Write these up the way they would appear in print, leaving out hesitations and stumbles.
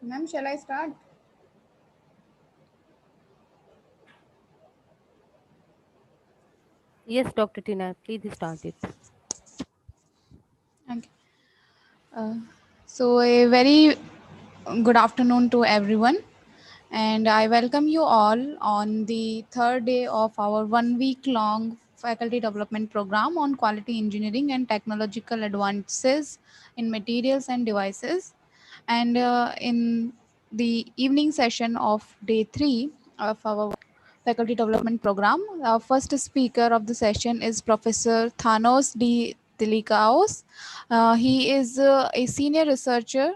Ma'am, shall I start? Yes, Dr. Tina, please start it. Okay. Uh, so, a very good afternoon to everyone, and I welcome you all on the third day of our 1 week long faculty development program on quality engineering and technological advances in materials and devices. And in the evening session of day 3 of our faculty development program, our first speaker of the session is Professor Thanos D. Tilikaos. He is a senior researcher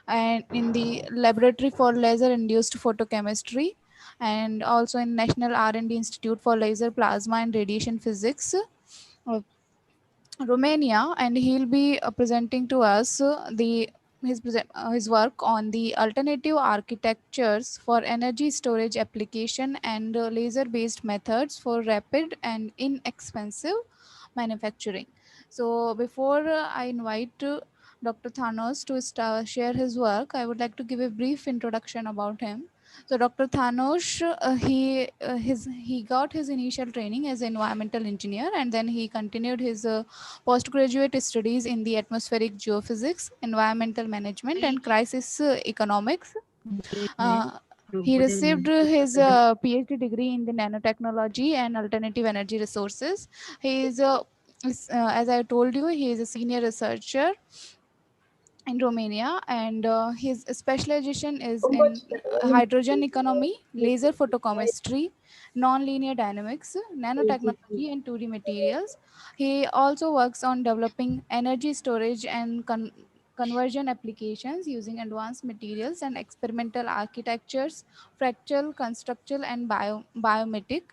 and in the laboratory for laser induced photochemistry and also in National R&D Institute for Laser Plasma and Radiation Physics, uh, Romania, and he'll be presenting to us his work on the alternative architectures for energy storage application and laser based methods for rapid and inexpensive manufacturing. So before I invite Dr. Thanos to share his work, I would like to give a brief introduction about him. So Dr. Thanos, he got his initial training as an environmental engineer, and then he continued his postgraduate studies in the atmospheric geophysics, environmental management, and crisis economics. Uh, he received his PhD degree in the nanotechnology and alternative energy resources. As I told you, he is a senior researcher in Romania, and his specialization is in hydrogen economy, laser photochemistry, nonlinear dynamics, nanotechnology, and 2D materials. He also works on developing energy storage and conversion applications using advanced materials and experimental architectures, fractal, constructural, and biomimetic.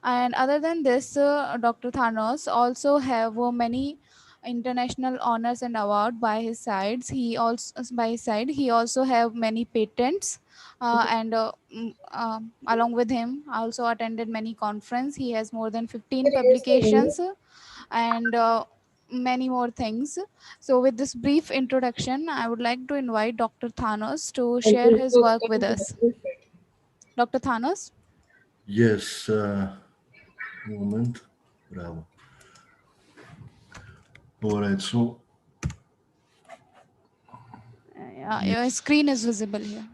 And other than this, Dr. Thanos also have many international honors and award by his sides. He also have many patents, and along with him I also attended many conference. He has more than 15 publications, and many more things. So with this brief introduction, I would like to invite Dr. Thanos to share his work with us. Dr. Thanos. Yes, moment. Bravo. All right, so Your screen is visible here.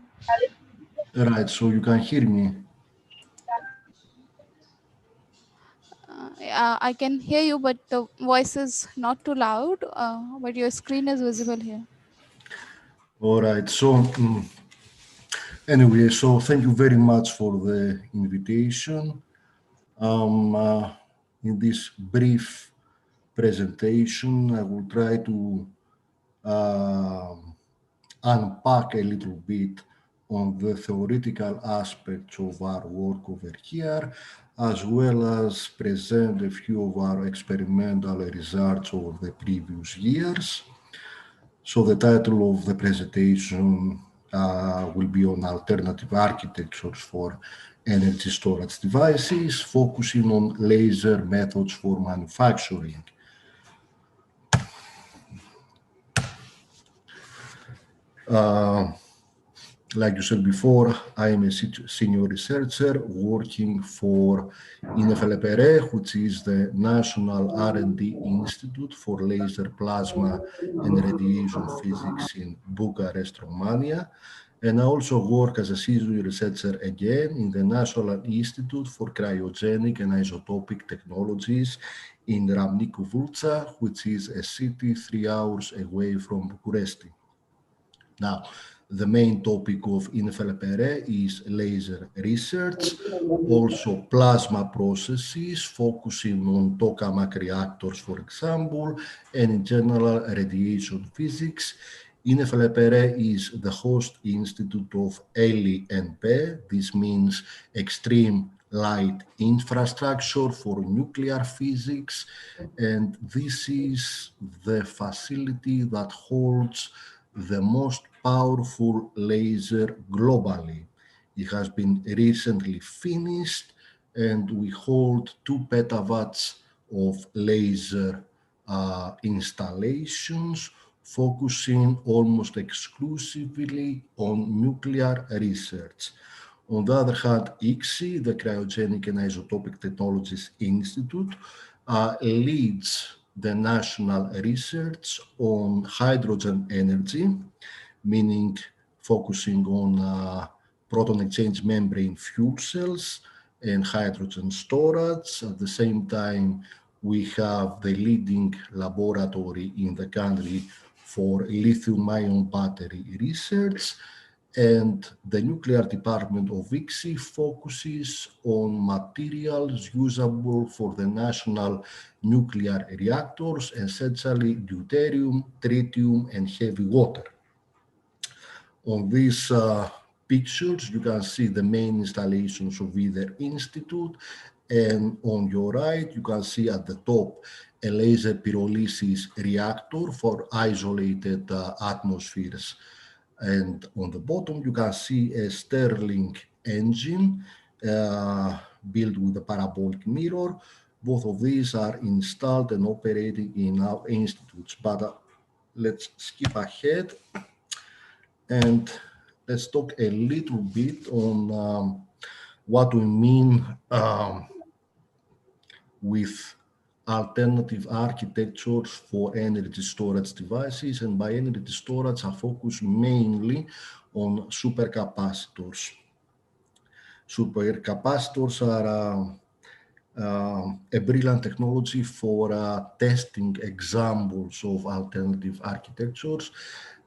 you can hear me. I can hear you, but the voice is not too loud. But your screen is visible here. All right, anyway, so thank you very much for the invitation. Um, uh, in this brief presentation, I will try to unpack a little bit on the theoretical aspects of our work over here, as well as present a few of our experimental results over the previous years. So the title of the presentation will be on alternative architectures for energy storage devices, focusing on laser methods for manufacturing. Like you said before, I am a senior researcher working for INEFLPR, which is the National R&D Institute for Laser Plasma and Radiation Physics in Bucharest, Romania. And I also work as a senior researcher again in the National Institute for Cryogenic and Isotopic Technologies in Ramnicu Vâlcea, which is a city 3 hours away from Bucharest. Now, the main topic of INFLPR is laser research, also plasma processes, focusing on tokamak reactors, for example, and in general radiation physics. INFLPR is the host institute of ELI-NP. This means Extreme Light Infrastructure for Nuclear Physics, and this is the facility that holds the most powerful laser globally. It has been recently finished, and we hold 2 petawatts of laser installations, focusing almost exclusively on nuclear research. On the other hand, ICSI, the Cryogenic and Isotopic Technologies Institute, leads the national research on hydrogen energy, meaning focusing on proton exchange membrane fuel cells and hydrogen storage. At the same time, we have the leading laboratory in the country for lithium-ion battery research, and the nuclear department of ICSI focuses on materials usable for the national nuclear reactors, essentially deuterium, tritium, and heavy water. On these pictures, you can see the main installations of either institute, and on your right, you can see at the top a laser pyrolysis reactor for isolated atmospheres. And on the bottom, you can see a Stirling engine built with a parabolic mirror. Both of these are installed and operating in our institutes. But let's skip ahead and let's talk a little bit on what we mean with alternative architectures for energy storage devices. And by energy storage, I focus mainly on supercapacitors. Supercapacitors are a brilliant technology for testing examples of alternative architectures,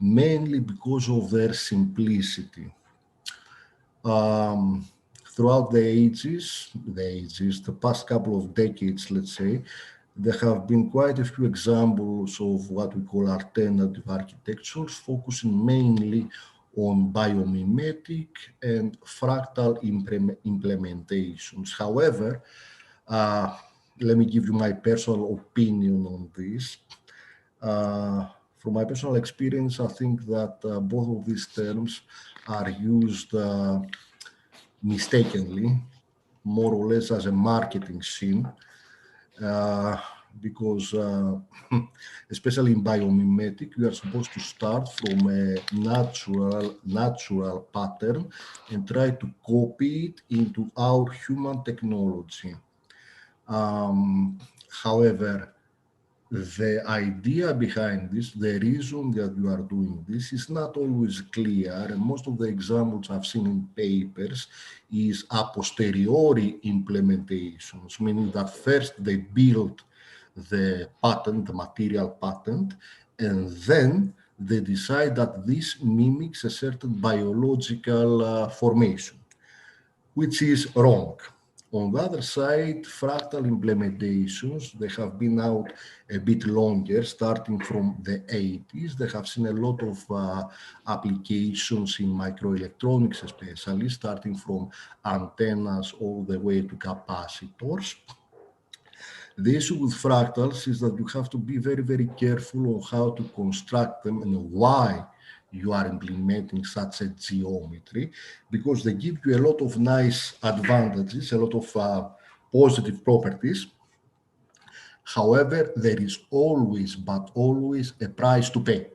mainly because of their simplicity. Throughout the past couple of decades, let's say, there have been quite a few examples of what we call alternative architectures, focusing mainly on biomimetic and fractal implementations. However, let me give you my personal opinion on this. From my personal experience, I think that both of these terms are used mistakenly, more or less as a marketing scheme, because especially in biomimetic, we are supposed to start from a natural pattern and try to copy it into our human technology. However, the idea behind this, the reason that you are doing this is not always clear, and most of the examples I've seen in papers is a posteriori implementations, meaning that first they build the patent, the material patent, and then they decide that this mimics a certain biological formation, which is wrong. On the other side, fractal implementations, they have been out a bit longer, starting from the 80s. They have seen a lot of applications in microelectronics, especially, starting from antennas all the way to capacitors. The issue with fractals is that you have to be very, very careful on how to construct them and why you are implementing such a geometry, because they give you a lot of nice advantages, a lot of positive properties. However, there is always, but always, a price to pay.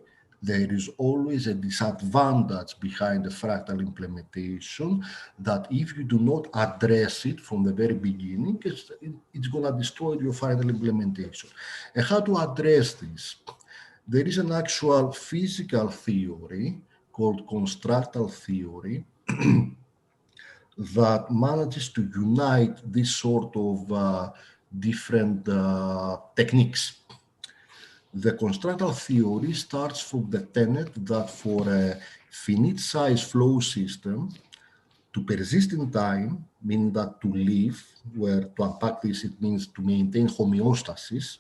There is always a disadvantage behind the fractal implementation that if you do not address it from the very beginning, it's going to destroy your final implementation. And how to address this? There is an actual physical theory called constructal theory that manages to unite this sort of different techniques. The constructal theory starts from the tenet that for a finite size flow system to persist in time, meaning that to live, where to unpack this, it means to maintain homeostasis,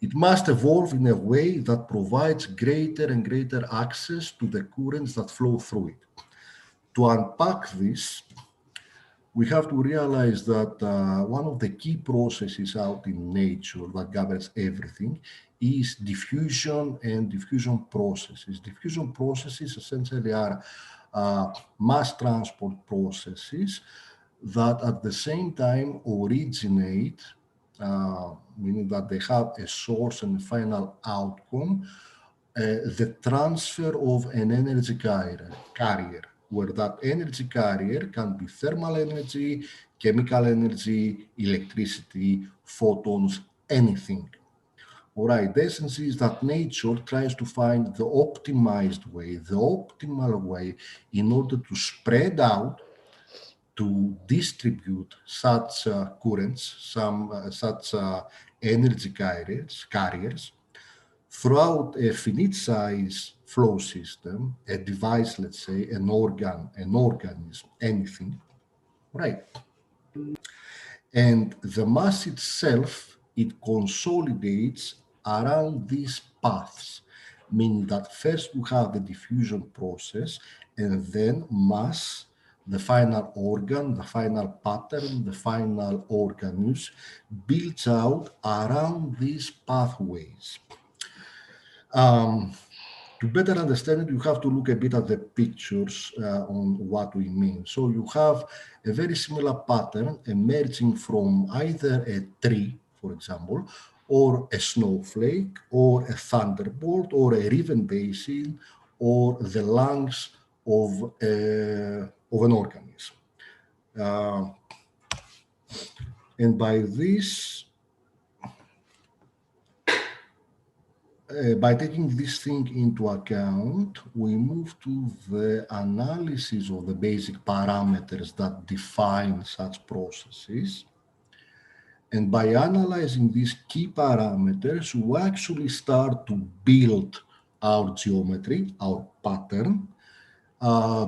it must evolve in a way that provides greater and greater access to the currents that flow through it. To unpack this, we have to realize that one of the key processes out in nature that governs everything is diffusion and diffusion processes. Diffusion processes essentially are mass transport processes that at the same time originate, meaning that they have a source and a final outcome the transfer of an energy carrier, where that energy carrier can be thermal energy, chemical energy, electricity, photons, anything. All right, the essence is that nature tries to find the optimized way, the optimal way in order to spread out, to distribute such currents, such energy carriers throughout a finite size flow system, a device, let's say, an organism, anything, right? And the mass itself, it consolidates around these paths, meaning that first we have the diffusion process, and then mass, the final organ, the final pattern, the final organism, builds out around these pathways. To better understand it, you have to look a bit at the pictures on what we mean. So you have a very similar pattern emerging from either a tree, for example, or a snowflake, or a thunderbolt, or a river basin, or the lungs of an organism. And by this, by taking this thing into account, we move to the analysis of the basic parameters that define such processes. And by analyzing these key parameters, we actually start to build our geometry, our pattern,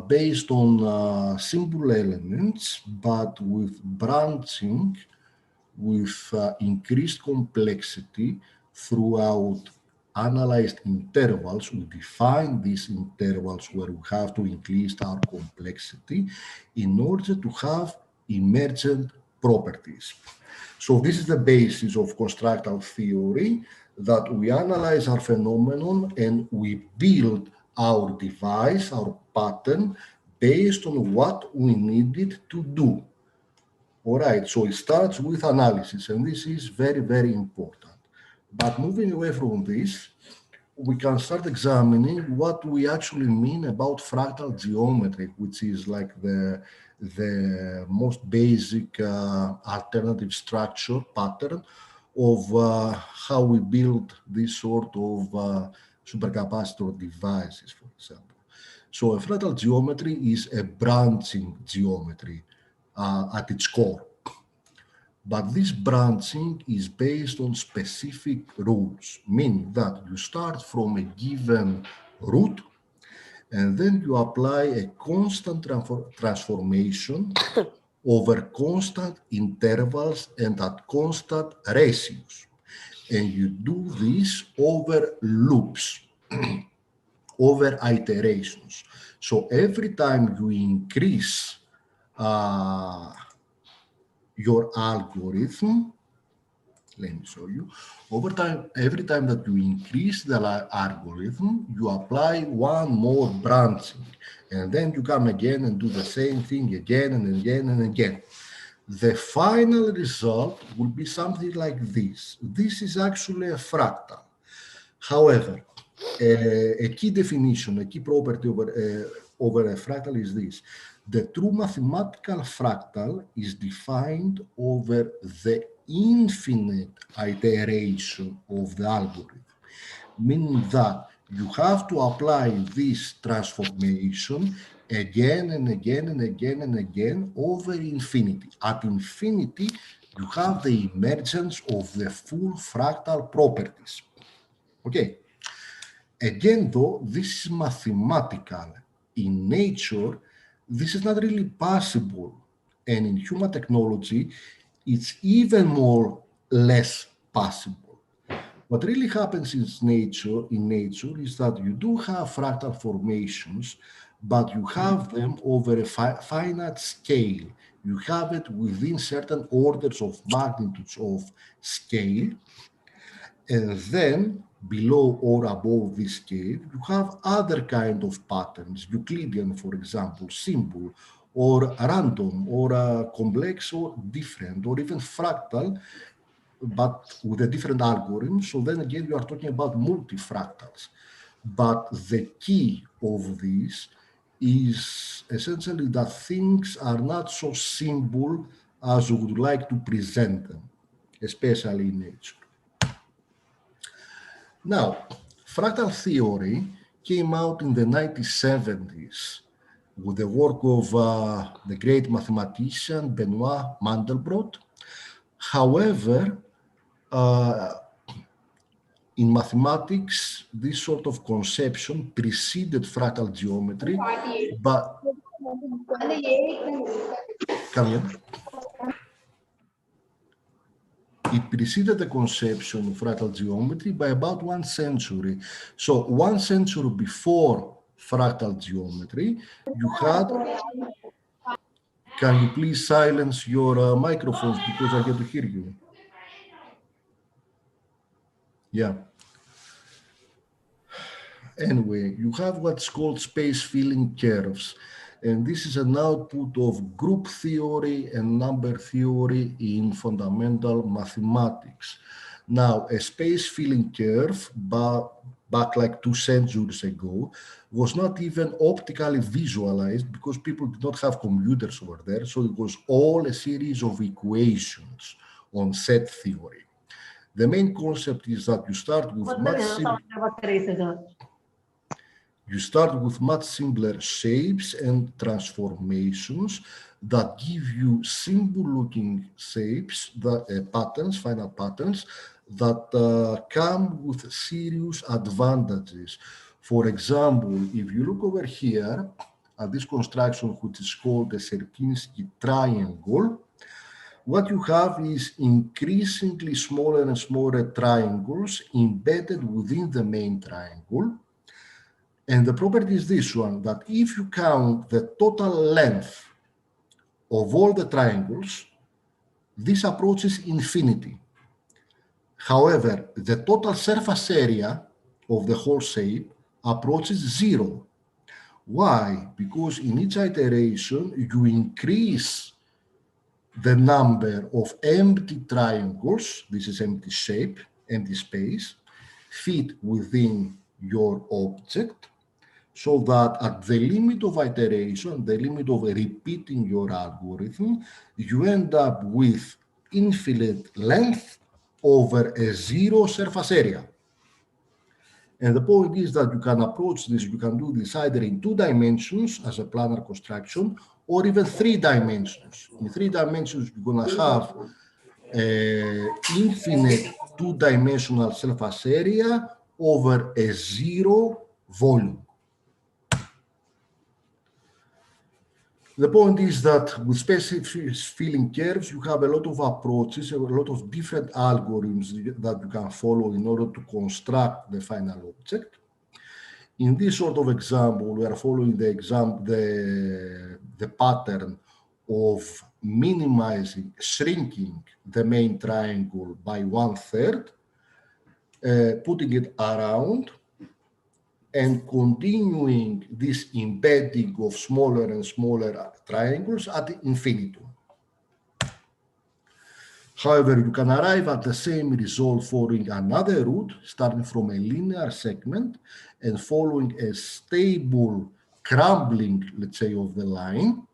based on simple elements, but with branching, with increased complexity throughout analyzed intervals. We define these intervals where we have to increase our complexity in order to have emergent properties. So this is the basis of constructal theory, that we analyze our phenomenon and we build our device, our pattern, based on what we needed to do. All right, so it starts with analysis, and this is very, very important. But moving away from this, we can start examining what we actually mean about fractal geometry, which is like the most basic alternative structure pattern of how we build this sort of supercapacitor devices, for example. So a fractal geometry is a branching geometry at its core. But this branching is based on specific rules, meaning that you start from a given root and then you apply a constant transformation over constant intervals and at constant ratios. And you do this over loops, over iterations. So every time you increase your algorithm, let me show you. Over time, every time that you increase the algorithm, you apply one more branching. And then you come again and do the same thing again and again and again. The final result will be something like this. This is actually a fractal. However, a key definition, a key property over a fractal is this. The true mathematical fractal is defined over the infinite iteration of the algorithm, meaning that you have to apply this transformation again and again and again and again over infinity. At infinity, you have the emergence of the full fractal properties. Okay. Again, though, this is mathematical. In nature, this is not really possible. And in human technology, it's even more less possible. What really happens in nature is that you do have fractal formations, but you have them over a finite scale. You have it within certain orders of magnitudes of scale. And then below or above this scale, you have other kind of patterns, Euclidean, for example, simple, or random, or complex, or different, or even fractal, but with a different algorithm. So then again, you are talking about multifractals. But the key of this is essentially that things are not so simple as we would like to present them, especially in nature. Now, fractal theory came out in the 1970s with the work of the great mathematician Benoit Mandelbrot. However, in mathematics, this sort of conception preceded fractal geometry, but it preceded the conception of fractal geometry by about 1 century. So 1 century before fractal geometry, you had... Can you please silence your microphones because I get to hear you? Yeah. Anyway, you have what's called space filling curves. And this is an output of group theory and number theory in fundamental mathematics. Now, a space filling curve back like 2 centuries ago was not even optically visualized because people did not have computers over there. So it was all a series of equations on set theory. The main concept is that you start with much simpler shapes and transformations that give you simple-looking shapes, patterns, final patterns, that come with serious advantages. For example, if you look over here at this construction, which is called a Sierpinski triangle, what you have is increasingly smaller and smaller triangles embedded within the main triangle. And the property is this one, that if you count the total length of all the triangles, this approaches infinity. However, the total surface area of the whole shape approaches 0. Why? Because in each iteration, you increase the number of empty triangles, this is empty shape, empty space, fit within your object, so that at the limit of iteration, the limit of repeating your algorithm, you end up with infinite length over a 0 surface area. And the point is that you can approach this, you can do this either in 2 dimensions as a planar construction, or even 3 dimensions. In 3 dimensions, you're going to have infinite 2-dimensional surface area over a 0 volume. The point is that with space filling curves, you have a lot of approaches, a lot of different algorithms that you can follow in order to construct the final object. In this sort of example, we are following the pattern of minimizing, shrinking the main triangle by 1/3, putting it around, and continuing this embedding of smaller and smaller triangles at infinitum. However, you can arrive at the same result following another route, starting from a linear segment and following a stable crumbling, let's say, of the line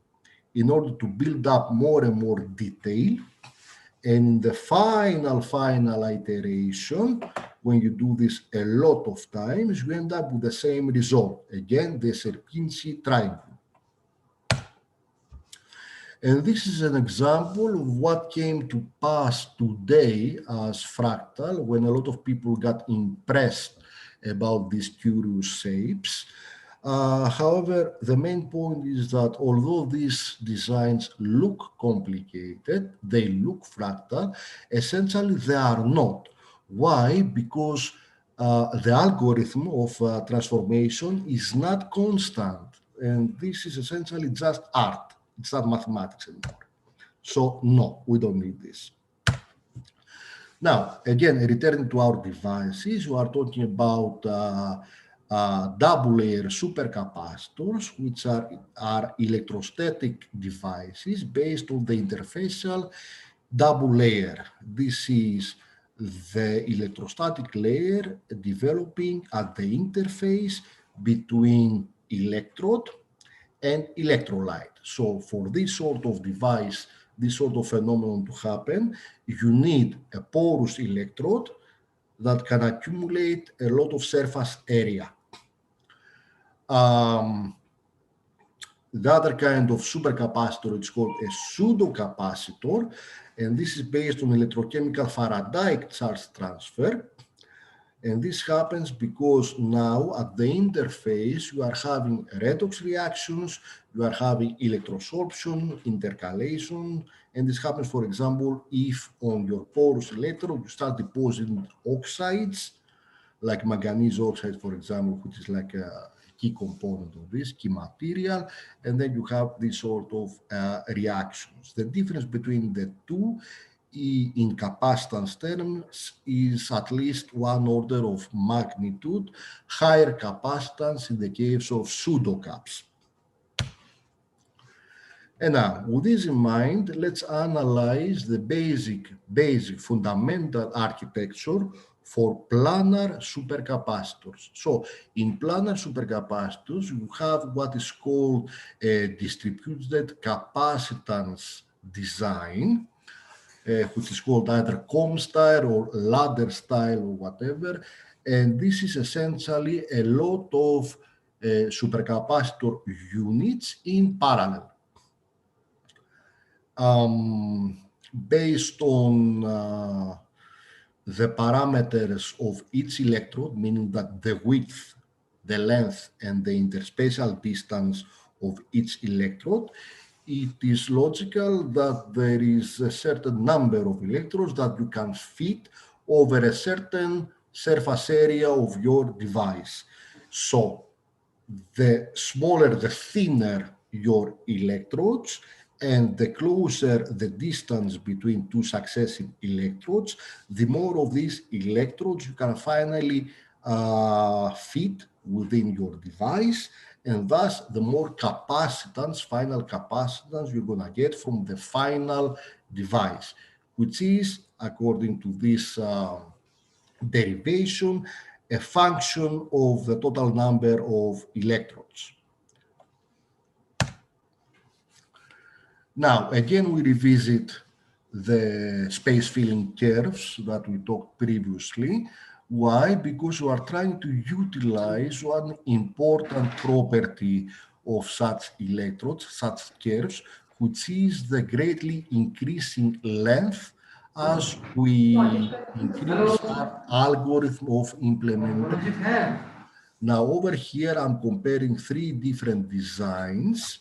in order to build up more and more detail. And the final iteration, when you do this a lot of times, you end up with the same result. Again, the Sierpinski triangle. And this is an example of what came to pass today as fractal, when a lot of people got impressed about these curious shapes. However, the main point is that although these designs look complicated, they look fractal, essentially they are not. Why? Because the algorithm of transformation is not constant, and this is essentially just art. It's not mathematics anymore. So no, we don't need this. Now, again, returning to our devices, we are talking about double-layer supercapacitors, which are electrostatic devices based on the interfacial double layer. This is the electrostatic layer developing at the interface between electrode and electrolyte. So for this sort of device, this sort of phenomenon to happen, you need a porous electrode that can accumulate a lot of surface area. The other kind of supercapacitor is called a pseudocapacitor, and this is based on electrochemical Faraday charge transfer. And this happens because now at the interface, you are having redox reactions, you are having electrosorption, intercalation, and this happens, for example, if on your porous electrode, you start depositing oxides, like manganese oxide, for example, which is like a key component of this, key material, and then you have these sort of reactions. The difference between the two in capacitance terms is at least one order of magnitude higher capacitance in the case of pseudocaps. And now, with this in mind, let's analyze the basic fundamental architecture for planar supercapacitors. So in planar supercapacitors, you have what is called a distributed capacitance design, which is called either comb style or ladder style or whatever. And this is essentially a lot of supercapacitor units in parallel. Based on the parameters of each electrode, meaning that the width, the length, and the interspatial distance of each electrode, it is logical that there is a certain number of electrodes that you can fit over a certain surface area of your device. So the smaller, the thinner your electrodes, and the closer the distance between two successive electrodes, the more of these electrodes you can finally fit within your device, and thus the more capacitance, final capacitance you're going to get from the final device, which is, according to this derivation, a function of the total number of electrodes. Now, again, we revisit the space filling curves that we talked previously. Why? Because we are trying to utilize one important property of such electrodes, such curves, which is the greatly increasing length as we increase our algorithm of implementation. Now, over here, I'm comparing three different designs.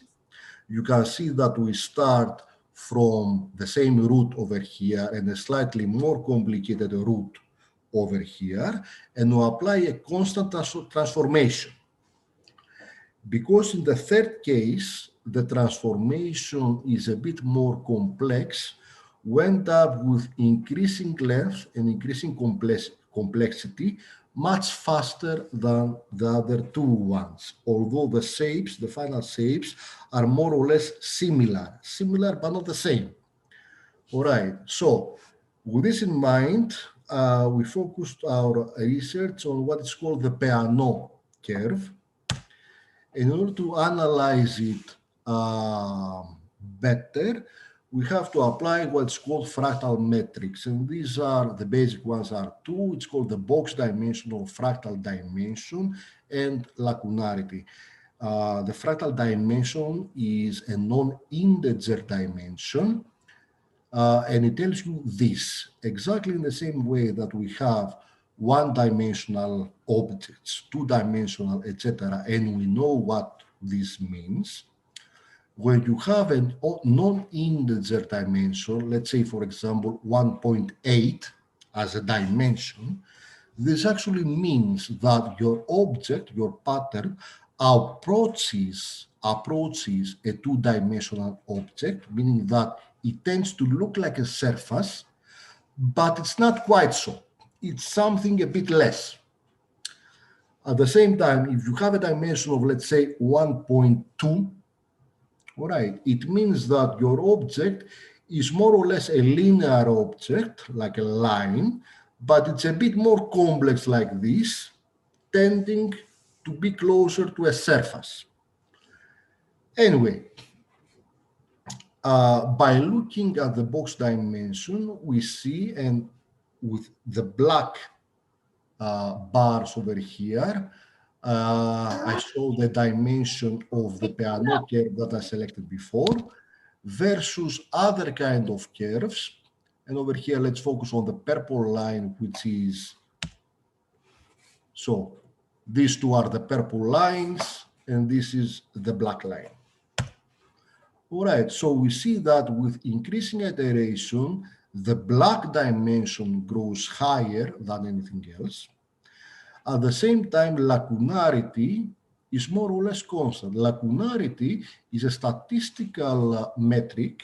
You can see that we start from the same route over here and a slightly more complicated route over here, and we apply a constant transformation. Because in the third case, the transformation is a bit more complex, we end up with increasing length and increasing complexity much faster than the other two ones, although the shapes, the final shapes, are more or less similar but not the same. All right, so with this in mind, we focused our research on what is called the Peano curve. In order to analyze it better, we have to apply what's called fractal metrics. And these are, the basic ones are two. It's called the box dimension or fractal dimension and lacunarity. The fractal dimension is a non-integer dimension. And it tells you this, exactly in the same way that we have one-dimensional objects, two-dimensional, etc., and we know what this means. When you have a non-integer dimension, let's say, for example, 1.8 as a dimension, this actually means that your object, your pattern, approaches a two-dimensional object, meaning that it tends to look like a surface, but it's not quite so. It's something a bit less. At the same time, if you have a dimension of, let's say, 1.2, all right, it means that your object is more or less a linear object, like a line, but it's a bit more complex like this, tending to be closer to a surface. Anyway, by looking at the box dimension, we see, and with the black bars over here, I show the dimension of the Peano curve that I selected before versus other kind of curves. And over here, let's focus on the purple line, which is, so these two are the purple lines, and this is the black line. All right, so we see that with increasing iteration, the black dimension grows higher than anything else. At the same time, lacunarity is more or less constant. Lacunarity is a statistical metric,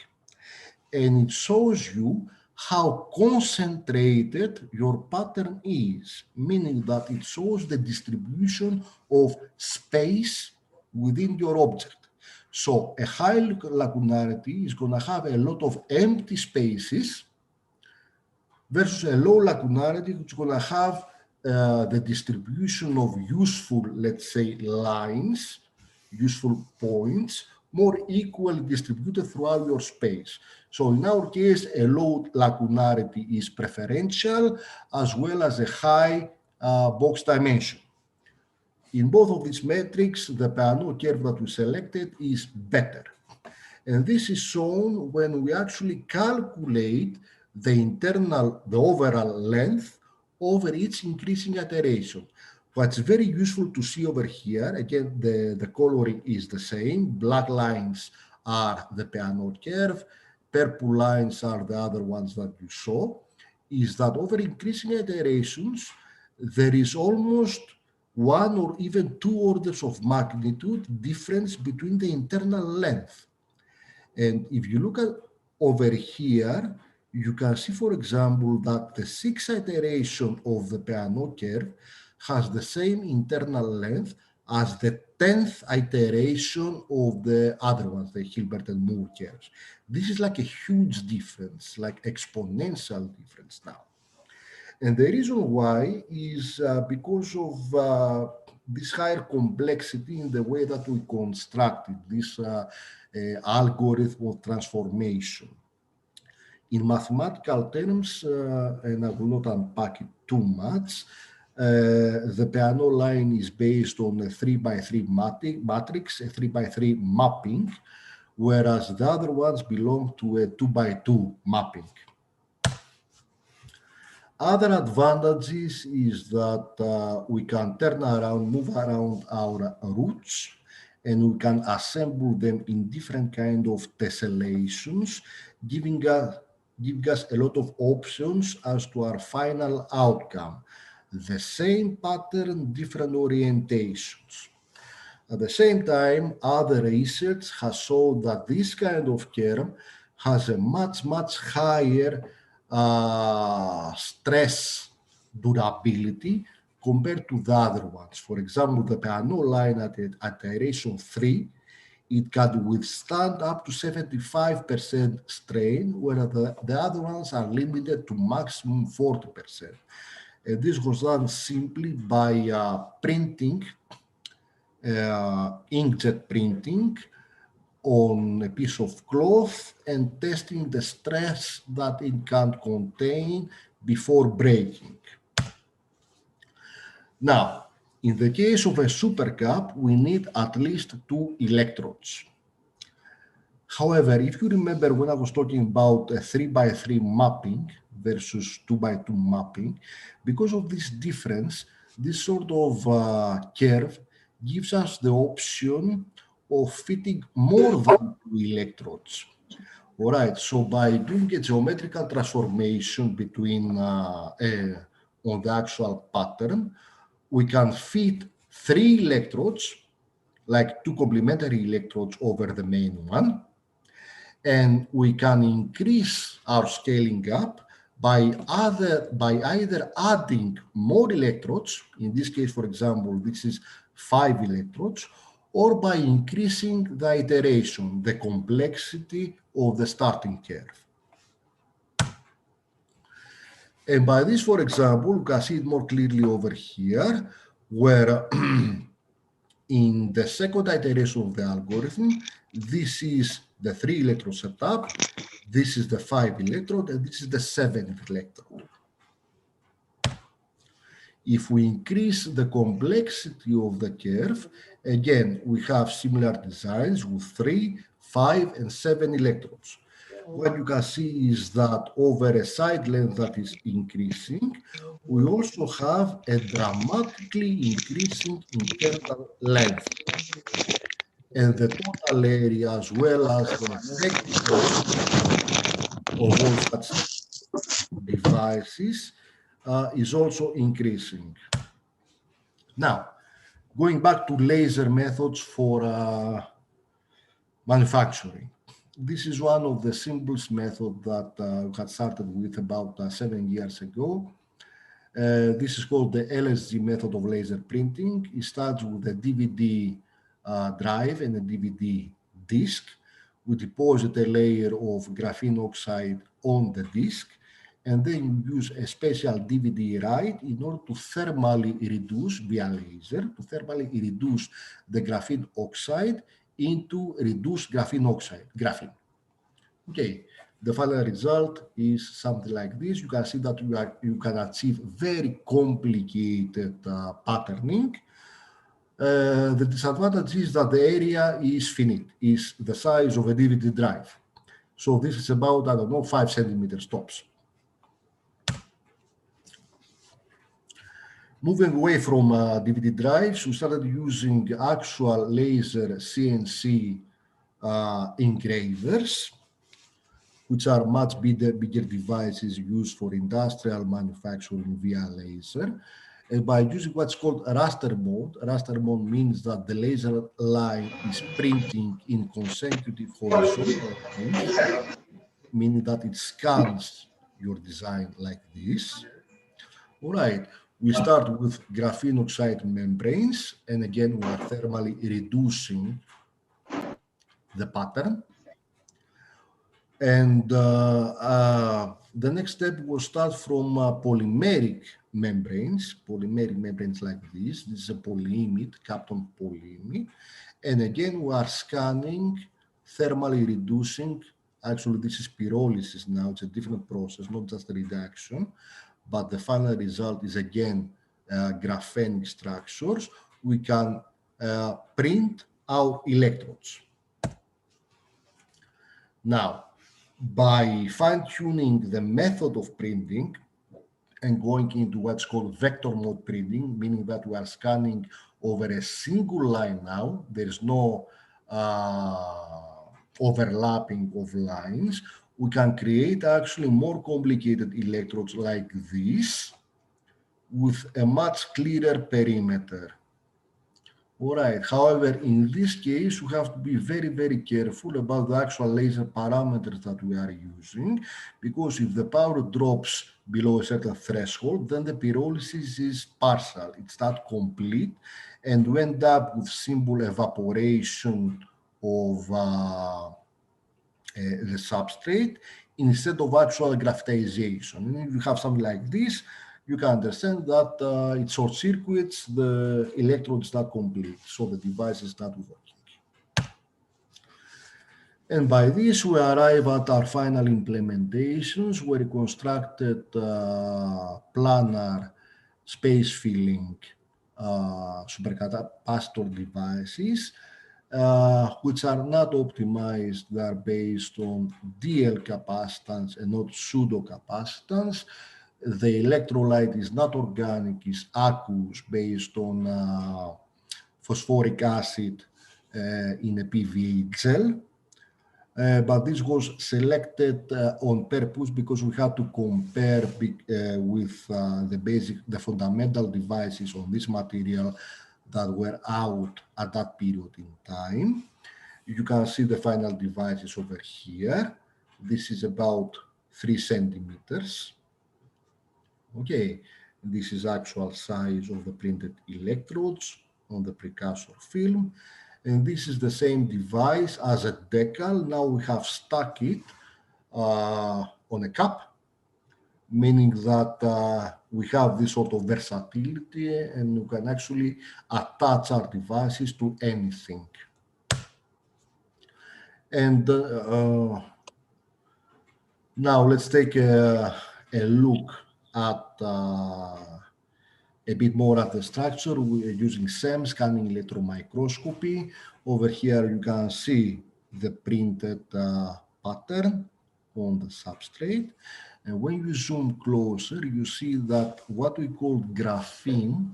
and it shows you how concentrated your pattern is, meaning that it shows the distribution of space within your object. So a high lacunarity is going to have a lot of empty spaces versus a low lacunarity, which is going to have the distribution of useful, let's say, lines, useful points, more equally distributed throughout your space. So in our case, a low lacunarity is preferential, as well as a high box dimension. In both of these metrics, the Peano curve that we selected is better. And this is shown when we actually calculate the overall length over each increasing iteration. What's very useful to see over here, again, the coloring is the same. Black lines are the Peano curve, purple lines are the other ones that you saw, is that over increasing iterations, there is almost 1 or even 2 orders of magnitude difference between the internal length. And if you look at over here, you can see, for example, that the 6th iteration of the Peano curve has the same internal length as the 10th iteration of the other ones, the Hilbert and Moore curves. This is like a huge difference, like exponential difference now. And the reason why is because of this higher complexity in the way that we constructed this algorithm of transformation. In mathematical terms, and I will not unpack it too much, the Peano line is based on a 3x3 matrix, a 3x3 mapping, whereas the other ones belong to a 2x2 mapping. Other advantages is that we can turn around, move around our roots, and we can assemble them in different kind of tessellations, giving us a lot of options as to our final outcome. The same pattern, different orientations. At the same time, other research has shown that this kind of curve has a much, much higher stress durability compared to the other ones. For example, the Peano line at iteration 3, it can withstand up to 75% strain, whereas the other ones are limited to maximum 40%. And this was done simply by printing, inkjet printing on a piece of cloth and testing the stress that it can contain before breaking. Now, in the case of a supercap, we need at least 2 electrodes. However, if you remember when I was talking about a 3x3 mapping versus 2x2 mapping, because of this difference, this sort of curve gives us the option of fitting more than 2 electrodes. All right, so by doing a geometrical transformation between on the actual pattern, we can fit 3 electrodes, like 2 complementary electrodes over the main one, and we can increase our scaling up by either adding more electrodes, in this case, for example, this is 5 electrodes, or by increasing the iteration, the complexity of the starting curve. And by this, for example, you can see it more clearly over here, where in the second iteration of the algorithm, this is the 3 electrode setup, this is the 5 electrode, and this is the 7th electrode. If we increase the complexity of the curve, again, we have similar designs with 3, 5, and 7 electrodes. What you can see is that over a side length that is increasing, we also have a dramatically increasing internal length. And the total area, as well as the effective of all such devices, is also increasing. Now, going back to laser methods for manufacturing. This is one of the simplest methods that we had started with about 7 years ago. This is called the LSG method of laser printing. It starts with a DVD drive and a DVD disk. We deposit a layer of graphene oxide on the disk, and then you use a special DVD write in order to thermally reduce via laser, to thermally reduce the graphene oxide into reduced graphene oxide, graphene. Okay, the final result is something like this. You can see that you can achieve very complicated patterning. The disadvantage is that the area is finite, is the size of a DVD drive. So this is about, I don't know, 5 centimeters tops. Moving away from DVD drives, we started using actual laser CNC engravers, which are much bigger devices used for industrial manufacturing via laser. And by using what's called raster mode means that the laser line is printing in consecutive horizontal lines, meaning that it scans your design like this. All right, we start with graphene oxide membranes, and again, we are thermally reducing the pattern. And the next step will start from polymeric membranes like this. This is a polyimide, Kapton polyimide. And again, we are scanning, thermally reducing. Actually, this is pyrolysis now. It's a different process, not just reduction. But the final result is, again, graphene structures. We can print our electrodes. Now, by fine-tuning the method of printing and going into what's called vector mode printing, meaning that we are scanning over a single line now, there's no overlapping of lines, we can create actually more complicated electrodes like this with a much clearer perimeter. All right, however, in this case, we have to be very, very careful about the actual laser parameters that we are using, because if the power drops below a certain threshold, then the pyrolysis is partial, it's not complete, and we end up with simple evaporation of the substrate instead of actual graphitization. And if you have something like this, you can understand that it short circuits, the electrode is not complete, so the device is not working. And by this, we arrive at our final implementations, where we constructed planar space filling supercapacitor devices, which are not optimized. They are based on DL capacitance and not pseudo capacitance. The electrolyte is not organic, it's aqueous, based on phosphoric acid in a PVA gel. But this was selected on purpose because we had to compare with the fundamental devices on this material that were out at that period in time. You can see the final devices over here. This is about 3 centimeters. Okay, this is actual size of the printed electrodes on the precursor film. And this is the same device as a decal. Now we have stuck it on a cup, meaning that we have this sort of versatility and we can actually attach our devices to anything. And now let's take a look at a bit more at the structure. We are using SEM, scanning electron microscopy. Over here you can see the printed pattern on the substrate. And when you zoom closer, you see that what we call graphene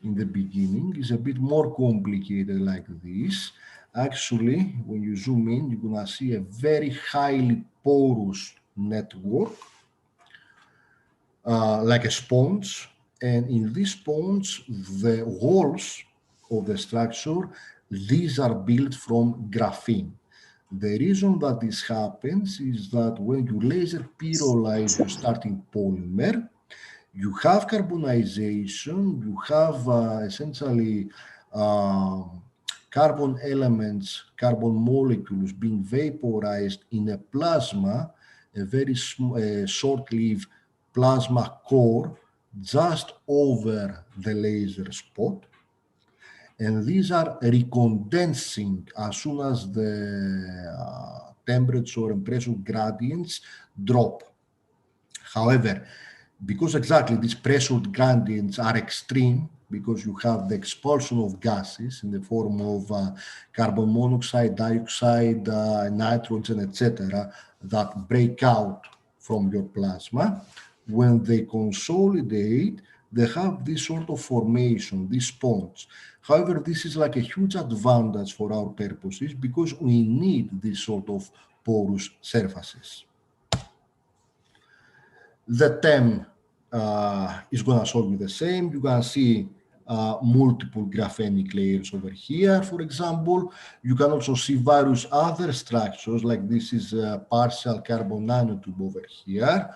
in the beginning is a bit more complicated like this. Actually, when you zoom in, you're gonna see a very highly porous network, like a sponge. And in this sponge, the walls of the structure, these are built from graphene. The reason that this happens is that when you laser pyrolyze your starting polymer, you have carbonization, you have essentially carbon elements, carbon molecules being vaporized in a plasma, a very short-lived plasma core just over the laser spot. And these are recondensing as soon as the temperature and pressure gradients drop. However, because exactly these pressure gradients are extreme, because you have the expulsion of gases in the form of carbon monoxide, dioxide, nitrogen, etc., that break out from your plasma, when they consolidate, they have this sort of formation, this sponge. However, this is like a huge advantage for our purposes because we need this sort of porous surfaces. The TEM is going to show you the same. You can see multiple graphenic layers over here, for example. You can also see various other structures, like this is a partial carbon nanotube over here,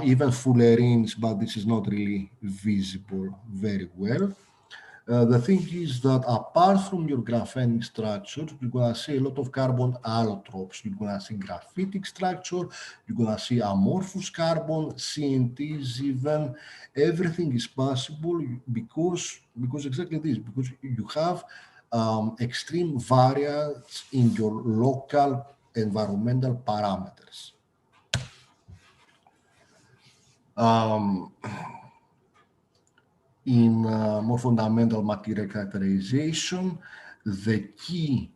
even fullerenes, but this is not really visible very well. The thing is that apart from your graphenic structure, you're going to see a lot of carbon allotropes. You're going to see graphitic structure, you're going to see amorphous carbon, CNTs even. Everything is possible because exactly this, because you have extreme variance in your local environmental parameters. In more fundamental material characterization, the key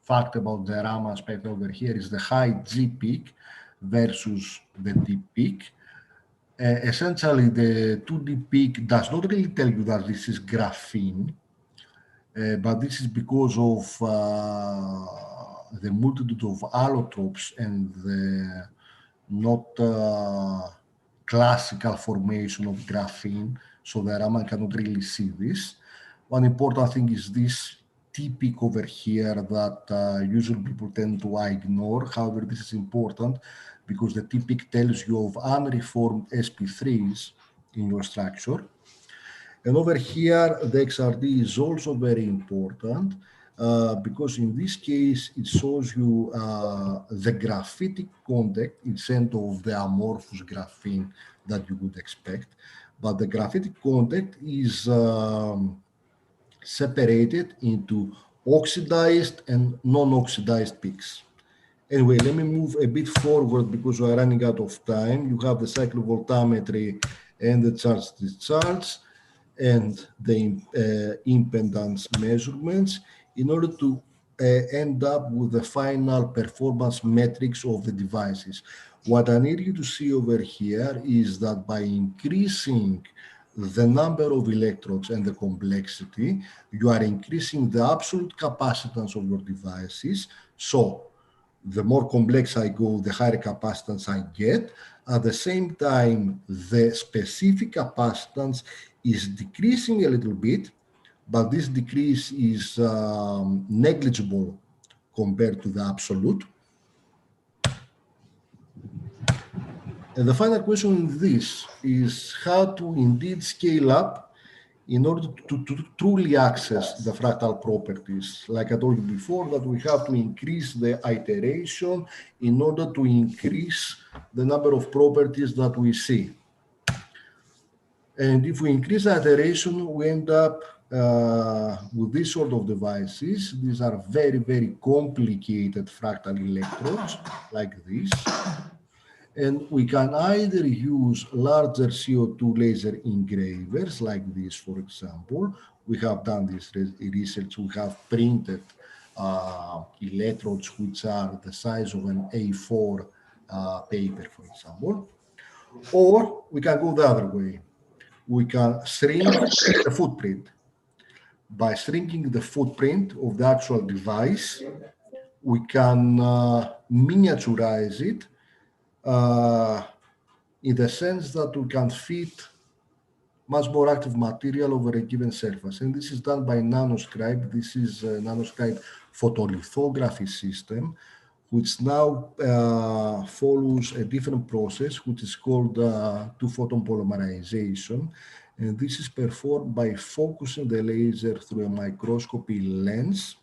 fact about the Raman spectra over here is the high G peak versus the D peak. Essentially, the 2D peak does not really tell you that this is graphene, but this is because of the multitude of allotropes and the not classical formation of graphene, so the Raman cannot really see this. One important thing is this T peak over here that usually people tend to ignore. However, this is important because the T peak tells you of unreformed sp3s in your structure. And over here, the XRD is also very important because in this case, it shows you the graphitic contact instead of the amorphous graphene that you would expect. But the graphitic contact is separated into oxidized and non-oxidized peaks. Anyway, let me move a bit forward because we are running out of time. You have the cyclovoltammetry and the charge-discharge and the impedance measurements in order to end up with the final performance metrics of the devices. What I need you to see over here is that by increasing the number of electrodes and the complexity, you are increasing the absolute capacitance of your devices. So the more complex I go, the higher capacitance I get. At the same time, the specific capacitance is decreasing a little bit, but this decrease is negligible compared to the absolute. And the final question in this is how to indeed scale up in order to truly access the fractal properties, like I told you before, that we have to increase the iteration in order to increase the number of properties that we see. And if we increase the iteration, we end up with this sort of devices. These are very, very complicated fractal electrodes like this. And we can either use larger CO2 laser engravers like this, for example. We have done this research. We have printed electrodes which are the size of an A4 paper, for example. Or we can go the other way. We can shrink the footprint. By shrinking the footprint of the actual device, we can miniaturize it in the sense that we can fit much more active material over a given surface. And this is done by nanoscribe. This is a nanoscribe photolithography system, which now follows a different process, which is called two-photon polymerization. And this is performed by focusing the laser through a microscopy lens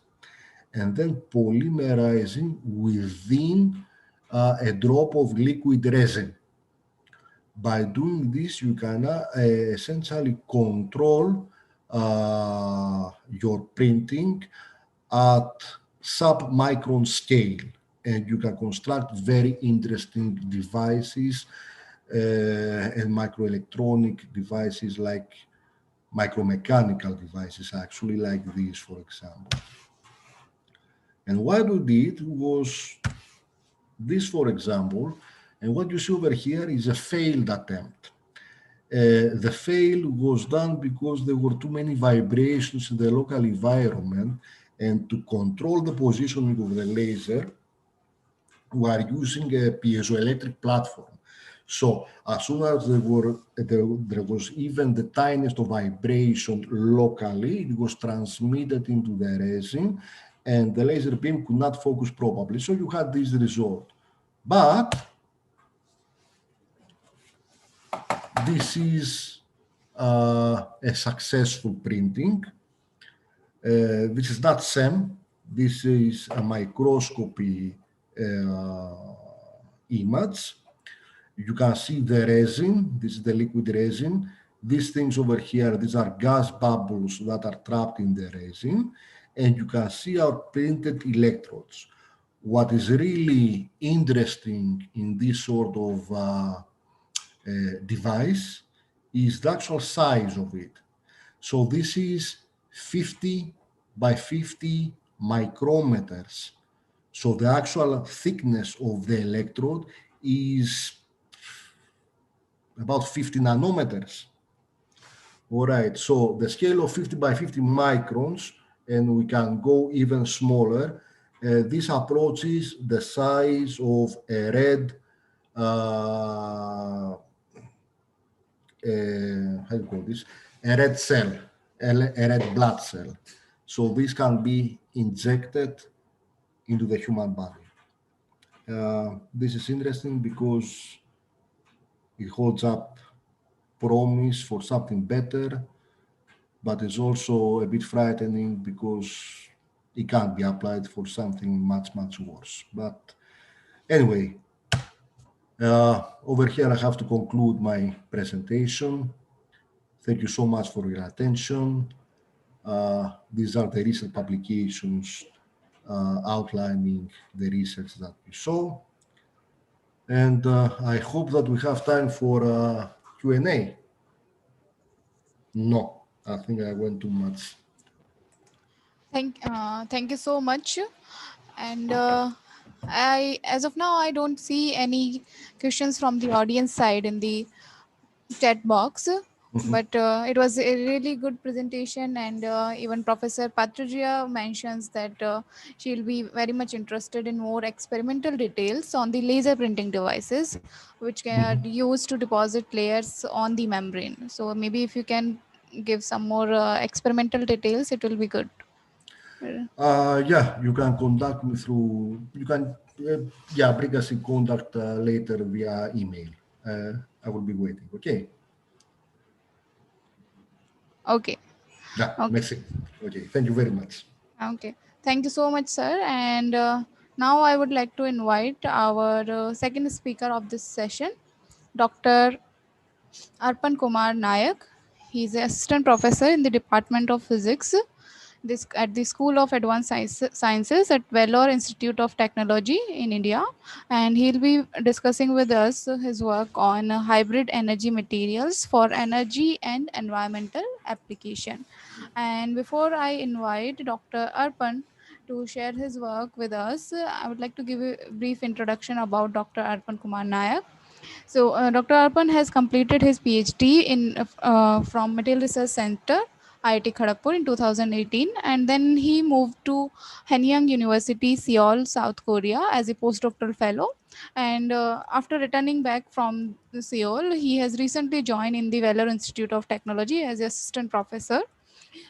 and then polymerizing within a drop of liquid resin. By doing this, you can essentially control your printing at sub-micron scale, and you can construct very interesting devices and microelectronic devices, like micromechanical devices, actually, like this, for example. And what we did was this, for example, and what you see over here is a failed attempt. The fail was done because there were too many vibrations in the local environment, and to control the positioning of the laser, we are using a piezoelectric platform. So as soon as there was even the tiniest of vibration locally, it was transmitted into the resin, and the laser beam could not focus properly. So you had this result. But this is a successful printing. This is not SEM. This is a microscopy image. You can see the resin. This is the liquid resin. These things over here, these are gas bubbles that are trapped in the resin. And you can see our printed electrodes. What is really interesting in this sort of device is the actual size of it. So this is 50 by 50 micrometers. So the actual thickness of the electrode is about 50 nanometers. All right, so the scale of 50 by 50 microns, and we can go even smaller. This approaches the size of a red, how do you call this? A red cell, a red blood cell. So this can be injected into the human body. This is interesting because it holds up promise for something better, but it's also a bit frightening because it can't be applied for something much, much worse. But anyway, over here I have to conclude my presentation. Thank you so much for your attention. These are the recent publications outlining the research that we saw. And I hope that we have time for Q&A. No, I think I went too much. Thank you so much. And as of now, I don't see any questions from the audience side in the chat box. But it was a really good presentation, and even Professor Patrujia mentions that she'll be very much interested in more experimental details on the laser printing devices, which can used to deposit layers on the membrane. So maybe if you can give some more experimental details, it will be good. Yeah, you can contact me through, you can, bring us in contact later via email. I will be waiting, okay? Okay. Yeah, Okay. merci. Okay, thank you very much. Okay. Thank you so much, sir. And now I would like to invite our second speaker of this session, Dr. Arpan Kumar Nayak. He is an assistant professor in the Department of Physics at the School of Advanced Sciences at Vellore Institute of Technology in India, and he'll be discussing with us his work on hybrid energy materials for energy and environmental application. And before I invite Dr. Arpan to share his work with us, I would like to give a brief introduction about Dr. Arpan Kumar Nayak. So, Dr. Arpan has completed his PhD from Material Research Center, IIT Kharagpur in 2018, and then he moved to Hanyang University, Seoul, South Korea, as a postdoctoral fellow. And after returning back from Seoul, he has recently joined in the Vellore Institute of Technology as assistant professor,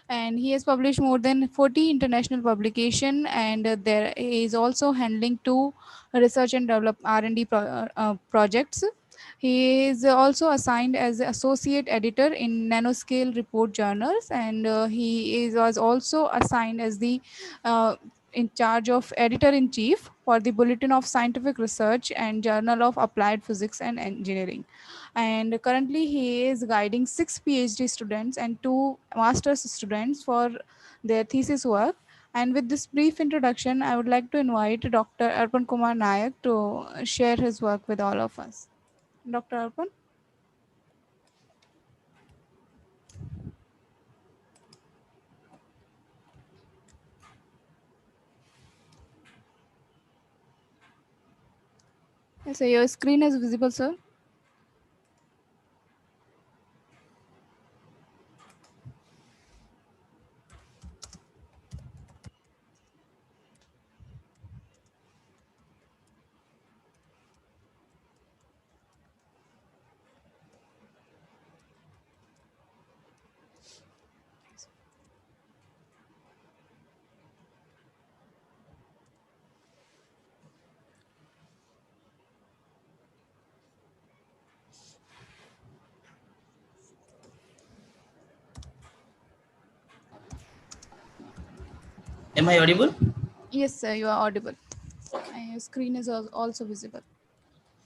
and he has published more than 40 international publication, and there is also handling two research and develop R&D projects. He is also assigned as associate editor in nanoscale report journals, and was also assigned as the uh, in charge of editor in chief for the Bulletin of Scientific Research and Journal of Applied Physics and Engineering. And currently he is guiding 6 PhD students and 2 master's students for their thesis work. And with this brief introduction, I would like to invite Dr. Arpan Kumar Nayak to share his work with all of us. Dr. Arpan? Yes, sir, your screen is visible, sir. Am I audible? Yes, sir, you are audible. Okay. And your screen is also visible.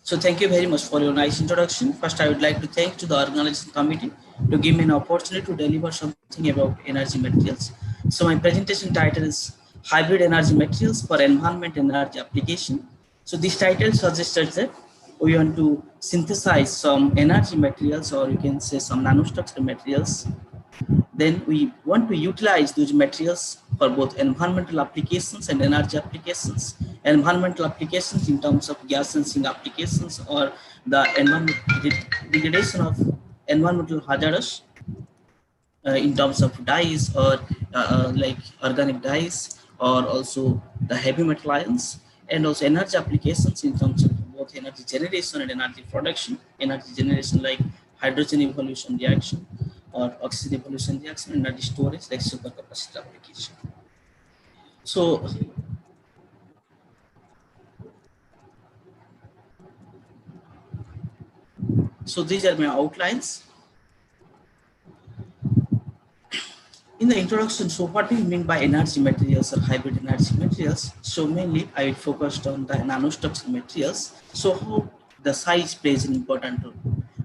So thank you very much for your nice introduction. First, I would like to thank to the organizing committee to give me an opportunity to deliver something about energy materials. So my presentation title is Hybrid Energy Materials for Environment and Energy Application. So this title suggested that we want to synthesize some energy materials, or you can say some nanostructural materials. Then we want to utilize those materials for both environmental applications and energy applications. Environmental applications in terms of gas sensing applications, or the degradation of environmental hazardous in terms of dyes, or like organic dyes, or also the heavy metal ions, and also energy applications in terms of both energy generation and energy production. Energy generation like hydrogen evolution reaction or oxygen evolution reaction, and energy storage like supercapacitor application. So, so these are my outlines. In the introduction, so what do you mean by energy materials or hybrid energy materials? So mainly I focused on the nanostructural materials. So how the size plays an important role.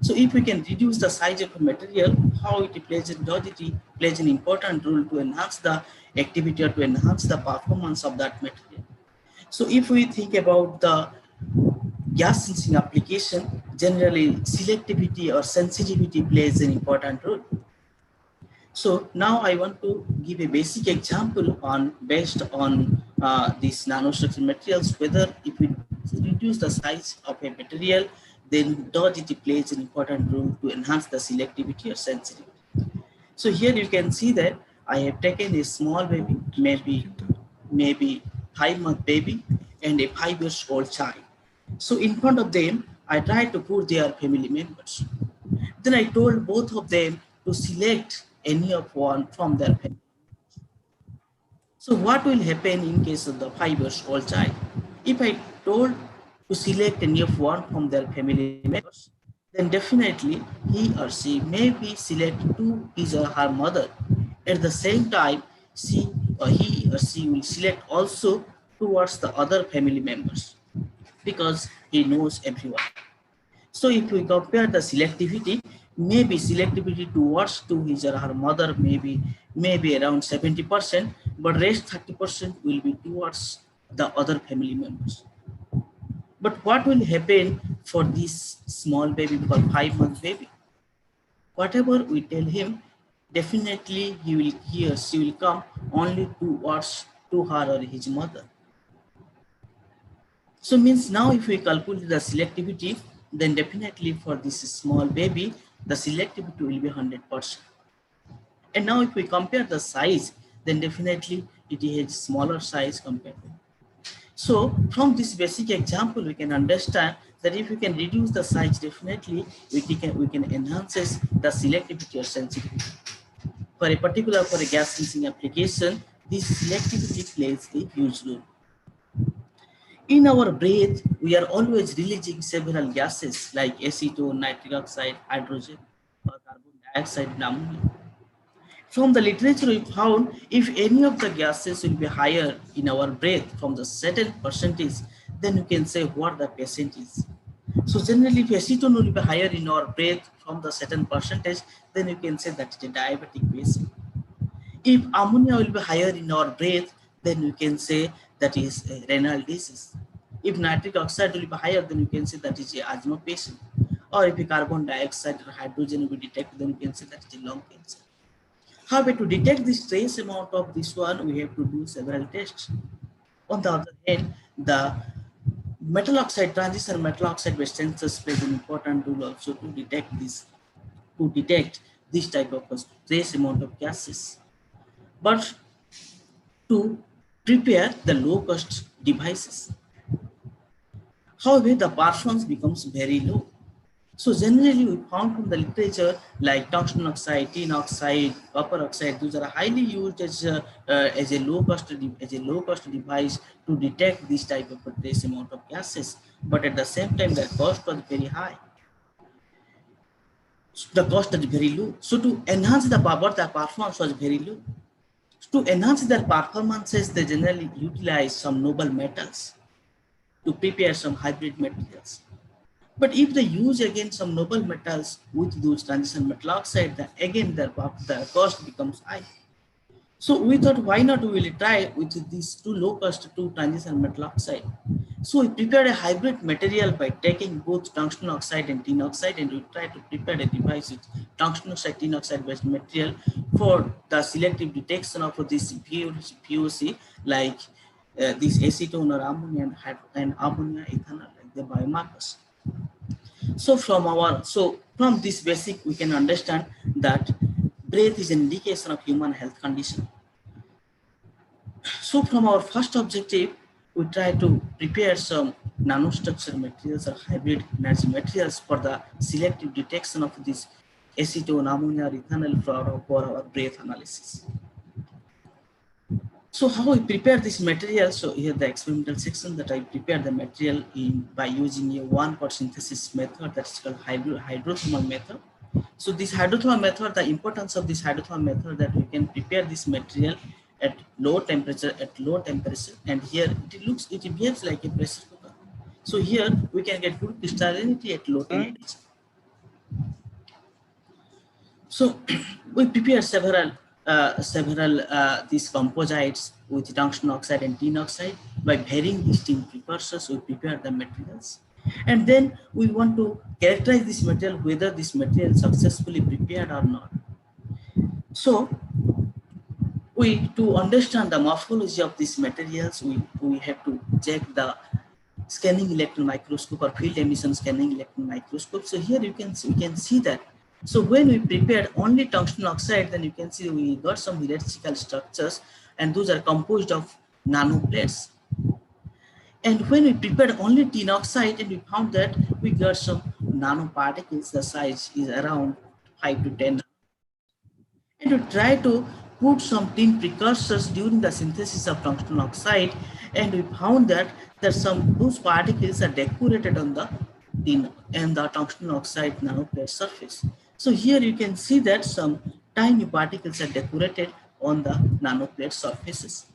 So if we can reduce the size of a material, how it plays an important role to enhance the activity or to enhance the performance of that material. So if we think about the gas sensing application, generally selectivity or sensitivity plays an important role. So now I want to give a basic example on based on these nanostructural materials, whether if we reduce the size of a material, then does it plays an important role to enhance the selectivity or sensitivity. So here you can see that I have taken a small baby, maybe 5-month baby, and a 5 years old child. So in front of them, I tried to put their family members. Then I told both of them to select any of one from their family. So what will happen in case of the 5 years old child? If I told to select any of one from their family members, then definitely he or she may be selected to his or her mother. At the same time, he or she will select also towards the other family members because he knows everyone. So if we compare the selectivity, maybe selectivity towards to his or her mother maybe around 70%, but rest 30% will be towards the other family members. But what will happen for this small baby for 5 months baby? Whatever we tell him, definitely he or she will come only towards to her or his mother. So means now if we calculate the selectivity, then definitely for this small baby, the selectivity will be 100%. And now if we compare the size, then definitely it has smaller size compared to. So from this basic example, we can understand that if we can reduce the size, definitely we can enhance the selectivity or sensitivity. For a gas sensing application, this selectivity plays a huge role. In our breath, we are always releasing several gases like acetone, nitric oxide, hydrogen, or carbon dioxide, and ammonia. From the literature, we found if any of the gases will be higher in our breath from the certain percentage, then you can say what the patient is. So generally, if acetone will be higher in our breath from the certain percentage, then you can say that it's a diabetic patient. If ammonia will be higher in our breath, then you can say that is a renal disease. If nitric oxide will be higher, then you can say that is a asthma patient. Or if carbon dioxide or hydrogen will be detected, then you can say that is a lung cancer. However, to detect this trace amount of this one, we have to do several tests. On the other hand, the metal oxide transition metal oxide based sensors plays an important role also to detect this type of trace amount of gases. But to prepare the low-cost devices. However, the performance becomes very low. So generally, we found from the literature like tungsten oxide, tin oxide, copper oxide, those are highly used as a low-cost device to detect this type of trace amount of gases. But at the same time, their cost was very high. The cost is very low. So to enhance the power, the performance was very low. To enhance their performances, they generally utilize some noble metals to prepare some hybrid materials. But if they use again some noble metals with those transition metal oxide, then again their cost becomes high. So we thought, why not we will try with these two low cost two transition metal oxide. So we prepared a hybrid material by taking both tungsten oxide and tin oxide, and we try to prepare a device with tungsten oxide, tin oxide based material for the selective detection of this POC like this acetone or ammonia and ammonia ethanol, like the biomarkers. So from this basic, we can understand that breath is an indication of human health condition. So from our first objective, we try to prepare some nanostructure materials or hybrid energy materials for the selective detection of this acetone, ammonia, or ethanol for our breath analysis. So how we prepare this material? So here the experimental section that I prepare the material by using a one-part synthesis method that is called hydrothermal method. So this hydrothermal method, the importance of this hydrothermal method that we can prepare this material at low temperature, and here it behaves like a pressure cooker. So here we can get good crystallinity at low temperature. So we prepare several these composites with tungsten oxide and tin oxide. By varying these tin precursors, we prepare the materials. And then we want to characterize this material, whether this material is successfully prepared or not. So to understand the morphology of these materials, we have to check the scanning electron microscope or field emission scanning electron microscope. So here we can see that. So when we prepared only tungsten oxide, then you can see we got some hierarchical structures, and those are composed of nanoplates. And when we prepared only tin oxide, and we found that we got some nanoparticles, the size is around 5 to 10. And we try to put some tin precursors during the synthesis of tungsten oxide, and we found that those particles are decorated on the tin and the tungsten oxide nanoplate surface. So here you can see that some tiny particles are decorated on the nanoplate surfaces.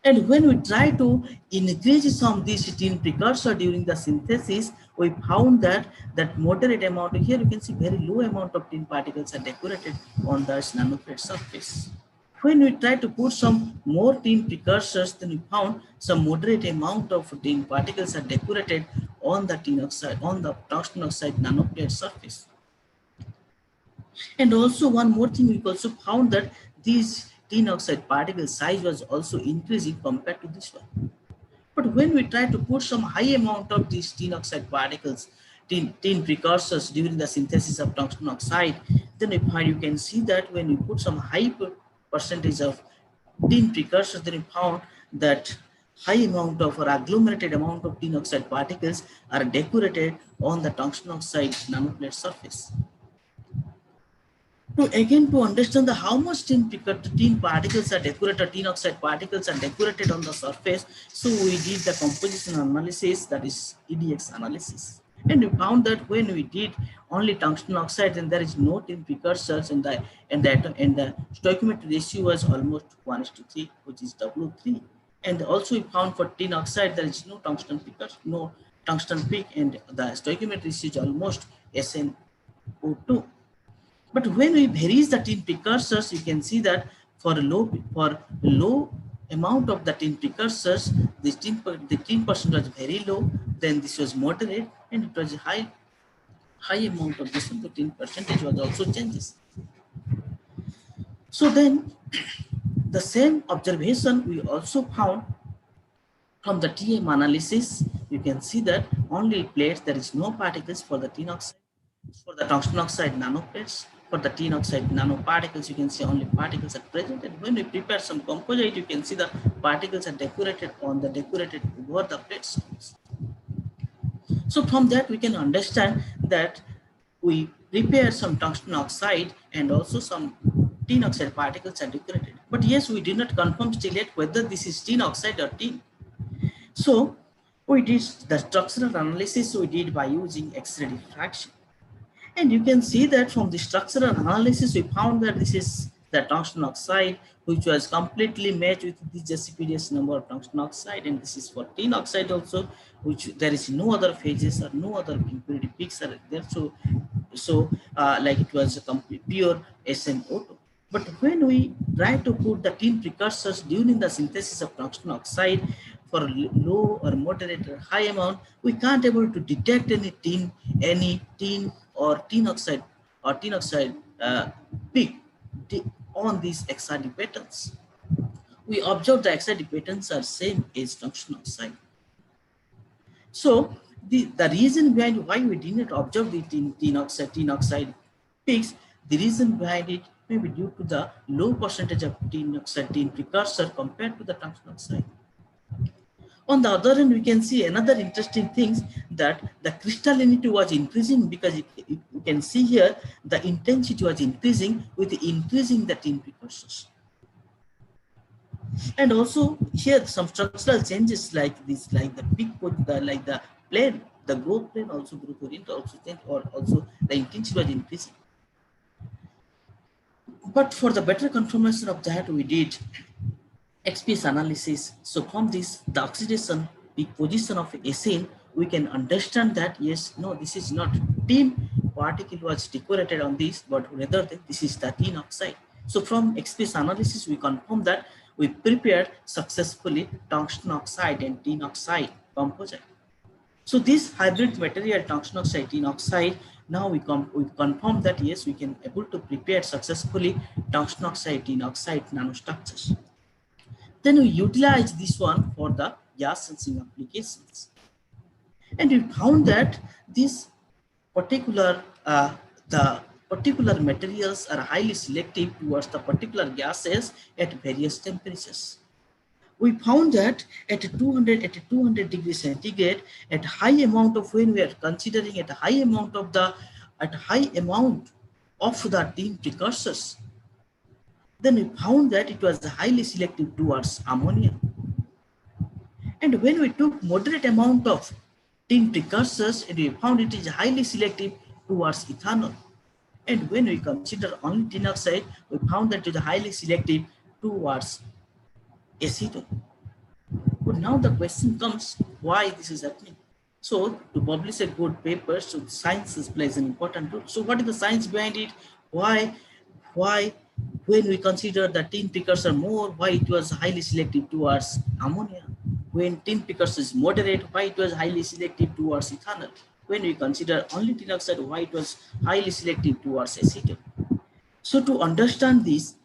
And when we try to increase some of these tin precursor during the synthesis, we found that moderate amount, here you can see very low amount of tin particles are decorated on the nanoplate surface. When we try to put some more tin precursors, then we found some moderate amount of tin particles are decorated on the tin oxide, on the tungsten oxide nanoplate surface. And also one more thing, we also found that these tin oxide particle size was also increasing compared to this one. But when we try to put some high amount of these tin oxide particles, tin precursors during the synthesis of tungsten oxide, then you can see that when we put some high percentage of tin precursors, then we found that high amount of or agglomerated amount of tin oxide particles are decorated on the tungsten oxide nanoplate surface. To understand how much tin particles are decorated, tin oxide particles are decorated on the surface, so we did the composition analysis, that is EDX analysis. And we found that when we did only tungsten oxide, then there is no tin precursors, and the stoichiometric ratio was almost 1:3, which is W3. And also we found for tin oxide there is no tungsten precursor, no tungsten peak, and the stoichiometric ratio is almost SnO2. But when we varies the tin precursors, you can see that for low amount of the tin precursors, the tin percent was very low. Then this was moderate, and it was high amount of this. The tin percentage was also changes. So then, the same observation we also found from the TM analysis. You can see that only plates, there is no particles for the tin oxide. For the tungsten oxide nanoplates, for the tin oxide nanoparticles, you can see only particles are present. And when we prepare some composite, you can see the particles are decorated over the plates. So from that, we can understand that we prepare some tungsten oxide and also some tin oxide particles are decorated. But yes, we did not confirm still yet whether this is tin oxide or tin. So we did the structural analysis we did by using X-ray diffraction. And you can see that from the structural analysis, we found that this is the tungsten oxide, which was completely matched with the JCPDS number of tungsten oxide. And this is for tin oxide also, which there is no other phases or no other impurity peaks are there. So like it was a complete pure SnO2. But when we try to put the tin precursors during the synthesis of tungsten oxide for low or moderate or high amount, we can't able to detect any tin or tin oxide peak on these XRD patterns. We observe the XRD patterns are same as tungsten oxide. So the reason behind why we did not observe the tin oxide peaks, the reason behind it may be due to the low percentage of tin precursor compared to the tungsten oxide. On the other hand, we can see another interesting thing that the crystallinity was increasing, because you can see here the intensity was increasing with increasing the tin precursors. And also here some structural changes like this, like the peak, like the plane, the growth plane also growth orient also changed, or also the intensity was increasing. But for the better confirmation of that, we did XPS analysis. So from this, the oxidation peak position of SN, we can understand that yes, no, this is not tin particle was decorated on this, but rather this is the tin oxide. So from XPS analysis, we confirm that we prepared successfully tungsten oxide and tin oxide composite. So this hybrid material, tungsten oxide, tin oxide, now we confirm that yes, we can able to prepare successfully tungsten oxide, tin oxide nanostructures. Then we utilize this one for the gas sensing applications. And we found that this particular, the particular materials are highly selective towards the particular gases at various temperatures. We found that at 200 degrees centigrade, at high amount of, when we are considering at a high amount of the tin precursors, then we found that it was highly selective towards ammonia. And when we took moderate amount of tin precursors, and we found it is highly selective towards ethanol. And when we consider only tin oxide, we found that it is highly selective towards acetone. But now the question comes, why this is happening? So to publish a good paper, so science plays an important role. So what is the science behind it? Why when we consider the tin precursor more, why it was highly selective towards ammonia? When tin precursor is moderate, why it was highly selective towards ethanol? When we consider only tin oxide, why it was highly selective towards acetone? So to understand this,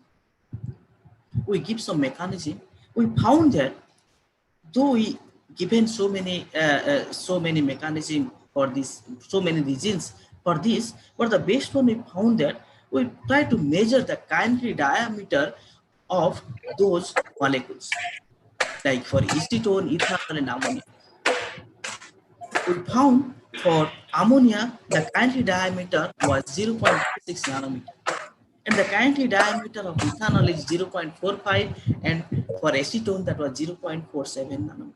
we give some mechanism. We found that though we given so many mechanism for this, so many reasons for this, but the best one we found that we try to measure the kinetic diameter of those molecules, like for acetone, ethanol, and ammonia. We found for ammonia the kinetic diameter was 0.26 nanometer, and the kinetic diameter of ethanol is 0.45, and for acetone that was 0.47 nanometer.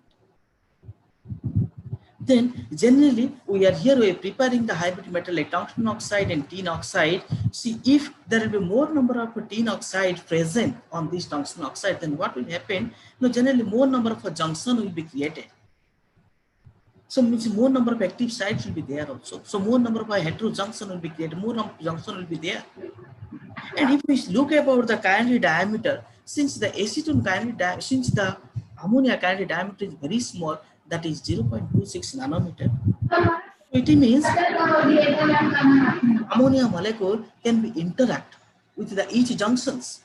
Then generally we are preparing the hybrid metal like tungsten oxide and tin oxide. See, if there will be more number of tin oxide present on this tungsten oxide, then what will happen? No, generally more number of a junction will be created. So means more number of active sites will be there also. So more number of a heterojunction will be created, more number of junction will be there. And if we look about the kinetic diameter, since the acetone kinetic diameter, since the ammonia kinetic diameter is very small, that is 0.26 nanometer. It means ammonia molecule can be interact with the each junctions.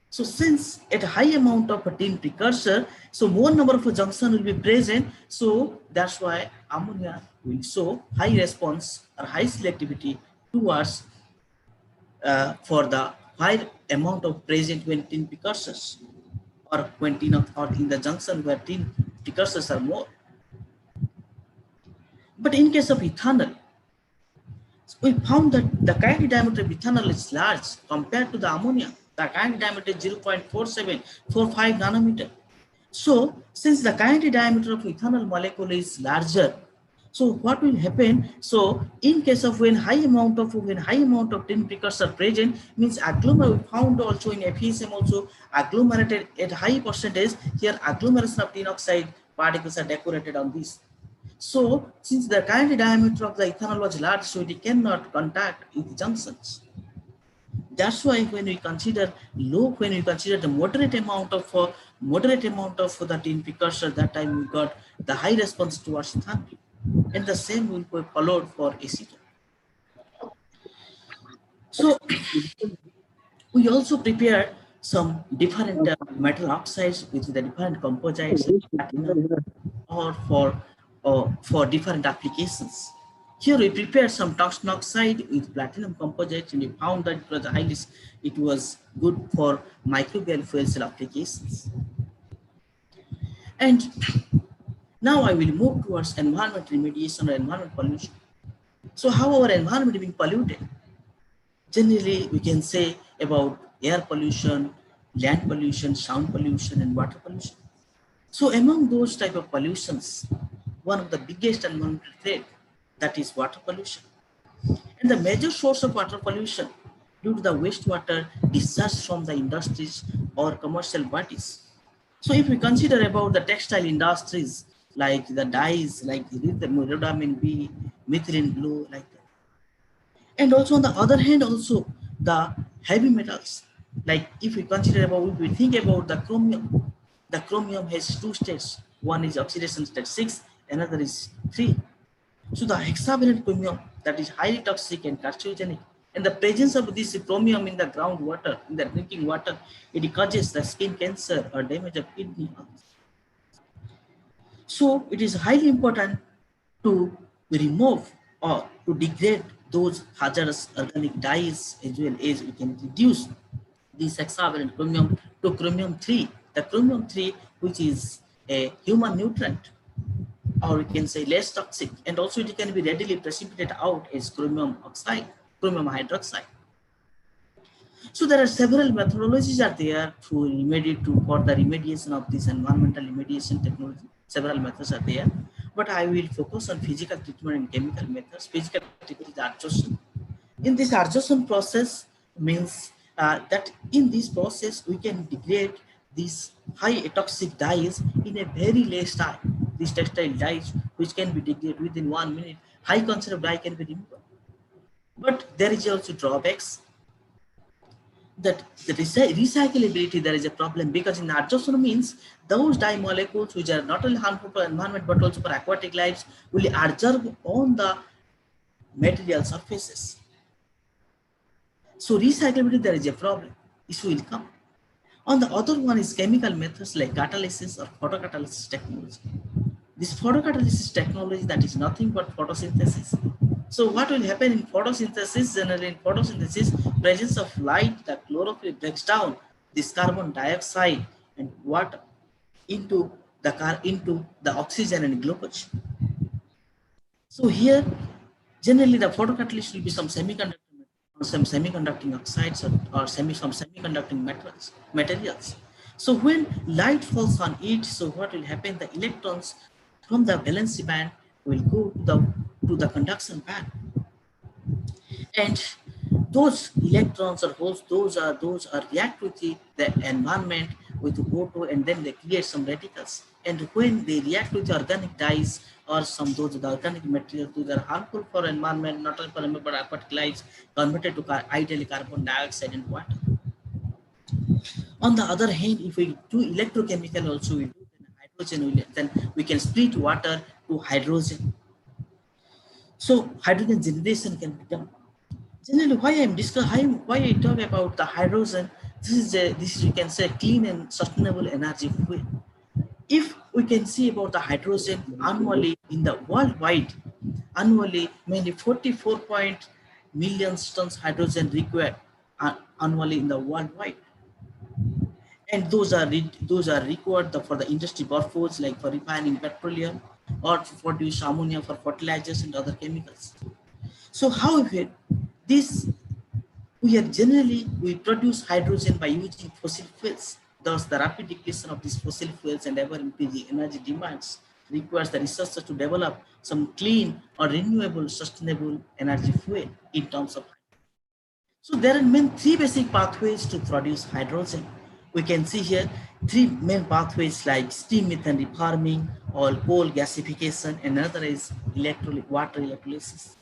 So since at a high amount of a tin precursor, so more number of a junction will be present. So that's why ammonia will show high response or high selectivity towards for the high amount of present when tin precursors or when tin or in the junction where tin precursors are more. But in case of ethanol, we found that the kinetic diameter of ethanol is large compared to the ammonia. The kinetic diameter is 0.4745 nanometer. So since the kinetic diameter of ethanol molecule is larger, so what will happen? So in case of when high amount of tin precursor present, means agglomeration we found also in FESM also agglomerated at high percentage. Here agglomeration of tin oxide particles are decorated on this. So since the kinetic diameter of the ethanol was large, so it cannot contact with junctions. That's why when we consider the moderate amount of the tin precursor, that time we got the high response towards ethanol, and the same will be followed for acetone. So we also prepared some different metal oxides with the different composites, platinum, or for different applications. Here we prepared some tungsten oxide with platinum composites, and we found that it was good for microbial fuel cell applications. And now I will move towards environment remediation or environment pollution. So how our environment is being polluted? Generally, we can say about air pollution, land pollution, sound pollution, and water pollution. So among those type of pollutions, one of the biggest environmental threat, that is water pollution. And the major source of water pollution due to the wastewater discharged from the industries or commercial bodies. So if we consider about the textile industries, like the dyes, like the rhodamine B, methylene blue, like that. And also on the other hand, also the heavy metals, like if we think about the chromium has two states. One is oxidation state 6, another is 3. So the hexavalent chromium, that is highly toxic and carcinogenic, and the presence of this chromium in the groundwater, in the drinking water, it causes the skin cancer or damage of kidney. So it is highly important to remove or to degrade those hazardous organic dyes, as well as we can reduce this hexavalent chromium to chromium 3. The chromium 3, which is a human nutrient, or we can say less toxic, and also it can be readily precipitated out as chromium oxide, chromium hydroxide. So there are several methodologies are there for the remediation of this environmental remediation technology. Several methods are there. but I will focus on physical treatment and chemical methods. Physical treatment is adsorption. In this adsorption process means that in this process we can degrade these high toxic dyes in a very less time. These textile dyes which can be degraded within 1 minute, high concentration of dye can be removed. But there is also drawbacks that the recyclability, there is a problem, because in adsorption means those dye molecules which are not only harmful for environment but also for aquatic lives will adsorb on the material surfaces. So recyclability, there is a problem, issue will come. On the other one is chemical methods like catalysis or photocatalysis technology. This photocatalysis technology, that is nothing but photosynthesis. So what will happen in photosynthesis? Generally in photosynthesis, presence of light, the chlorophyll breaks down this carbon dioxide and water into the oxygen and glucose. So here, generally the photocatalyst will be some semiconducting oxides or some semiconducting materials. So when light falls on it, so what will happen? The electrons from the valency band will go to the conduction band, and those electrons or holes, those are react with the environment with O2, and then they create some radicals. And when they react with the organic dyes or the organic materials, those are harmful for environment, not only for environment but aquatic lives, converted to ideally carbon dioxide and water. On the other hand, if we do electrochemical also, we do hydrogen, then we can split water to hydrogen. So hydrogen generation can be done. Generally, why I talk about the hydrogen, this is you can say clean and sustainable energy fuel. If we can see about the hydrogen annually in the worldwide, annually mainly 44 million tons hydrogen required annually in the worldwide, and those are required for the industry purpose, like for refining petroleum or for use ammonia for fertilizers and other chemicals. So however, we produce hydrogen by using fossil fuels. Thus, the rapid depletion of these fossil fuels and ever increasing energy demands requires the researchers to develop some clean or renewable sustainable energy fuel in terms of. So there are three basic pathways to produce hydrogen. We can see here three main pathways like steam methane reforming or coal gasification, and another is water electrolysis.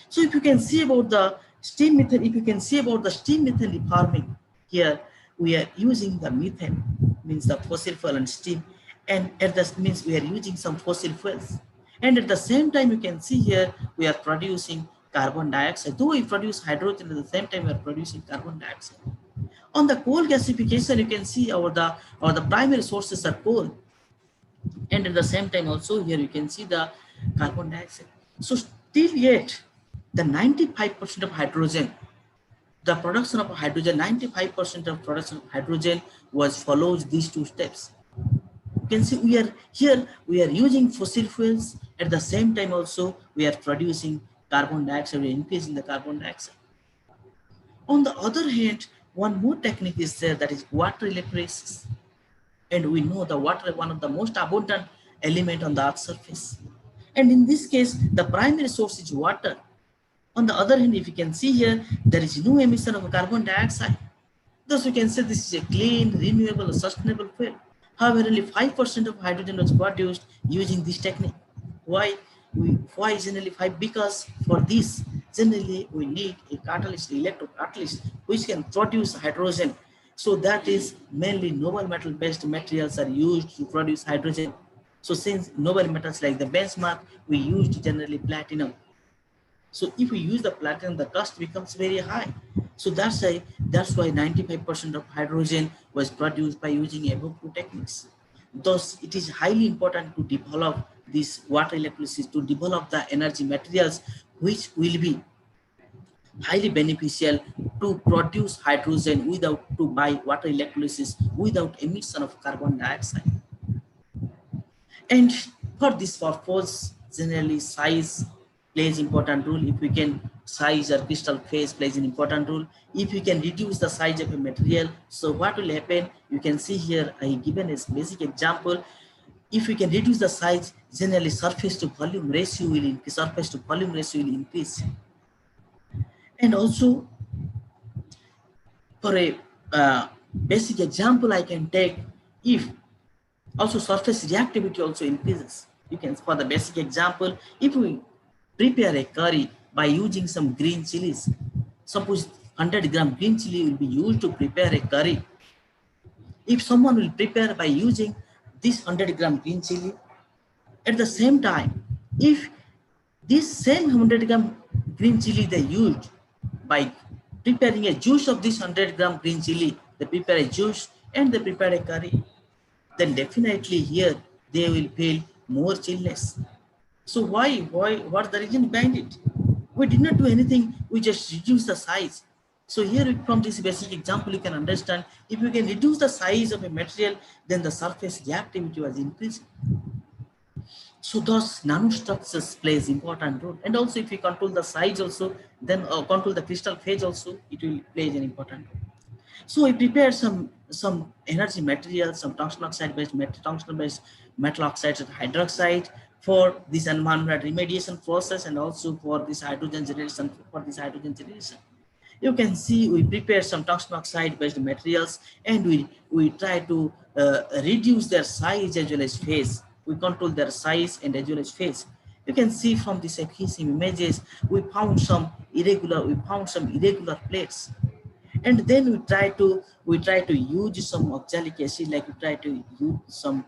So if you can see about the steam methane, reforming, here we are using the methane, means the fossil fuel and steam, and at this means we are using some fossil fuels. And at the same time, you can see here we are producing carbon dioxide. Though we produce hydrogen, at the same time we are producing carbon dioxide. On the coal gasification, you can see the primary sources are coal, and at the same time also here you can see the carbon dioxide. So still yet, the 95% of hydrogen, the production of hydrogen, 95% of production of hydrogen follows these two steps. You can see we are using fossil fuels, at the same time also we are producing carbon dioxide, we are increasing the carbon dioxide. On the other hand, one more technique is there, that is water electrolysis. And we know the water is one of the most abundant element on the earth's surface. And in this case, the primary source is water. On the other hand, if you can see here, there is no emission of carbon dioxide. Thus, we can say this is a clean, renewable, sustainable fuel. However, only 5% of hydrogen was produced using this technique. Why generally 5? Because for this, generally we need a catalyst, electrocatalyst, which can produce hydrogen. So that is mainly noble metal-based materials are used to produce hydrogen. So since noble metals like the benchmark, we used generally platinum. So if we use the platinum, the cost becomes very high. So that's why 95% of hydrogen was produced by using above two techniques. Thus, it is highly important to develop this water electrolysis, to develop the energy materials which will be highly beneficial to produce hydrogen by water electrolysis without emission of carbon dioxide. And for this purpose, generally size plays important role. If we can size or crystal phase plays an important role. If you can reduce the size of a material, so what will happen? You can see here I given a basic example. if we can reduce the size, generally surface to volume ratio will increase, surface to volume ratio will increase. And also, for a basic example I can take, if also surface reactivity also increases. You can, for the basic example, if we prepare a curry by using some green chilies, suppose 100-gram green chili will be used to prepare a curry. If someone will prepare by using this 100-gram green chili, at the same time, if this same 100-gram green chili they used by preparing a juice of this 100-gram green chili, they prepare a juice and they prepare a curry, then definitely here they will feel more chillness. So why, what's the reason behind it? We did not do anything, we just reduced the size. So here from this basic example, you can understand, if you can reduce the size of a material, then the surface reactivity was increasing. So those nanostructures plays important role. And also if we control the size also, then control the crystal phase also, it will play an important role. So we prepared some energy materials, some tungsten oxide based metal oxides and hydroxide for this environmental remediation process, and also for this hydrogen generation. You can see we prepared some tungsten oxide based materials, and we try to reduce their size as well as phase. We control their size and as well as phase. You can see from these adhesive images, we found some irregular plates. And then we try to use some oxalic acid, like we try to use some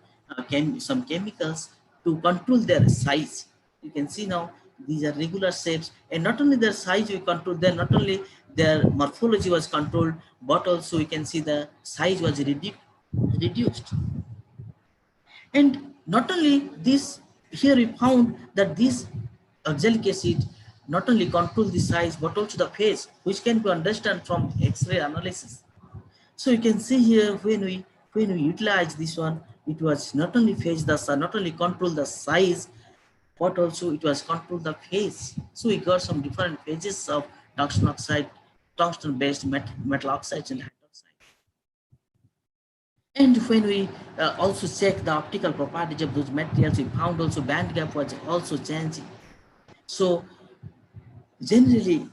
chemicals to control their size. You can see now these are regular shapes, and not only their size we control, then not only their morphology was controlled, but also we can see the size was reduced. And not only this, here we found that this oxalic acid not only control the size but also the phase, which can be understood from X-ray analysis. So you can see here when we utilize this one, it was not only not only control the size, but also it was control the phase. So we got some different phases of tungsten oxide, tungsten based metal oxides and hydroxide. And when we also check the optical properties of those materials, we found also band gap was also changing. So generally,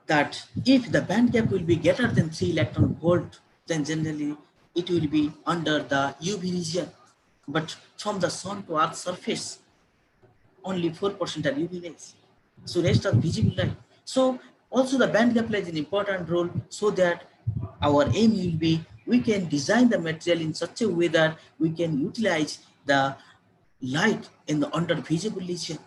that if the band gap will be greater than 3 electron volt, then generally it will be under the UV region. But from the sun to earth surface, only 4% are UV rays. So rest are visible light. So also the band gap plays an important role, so that our aim will be, we can design the material in such a way that we can utilize the light in the under visible region.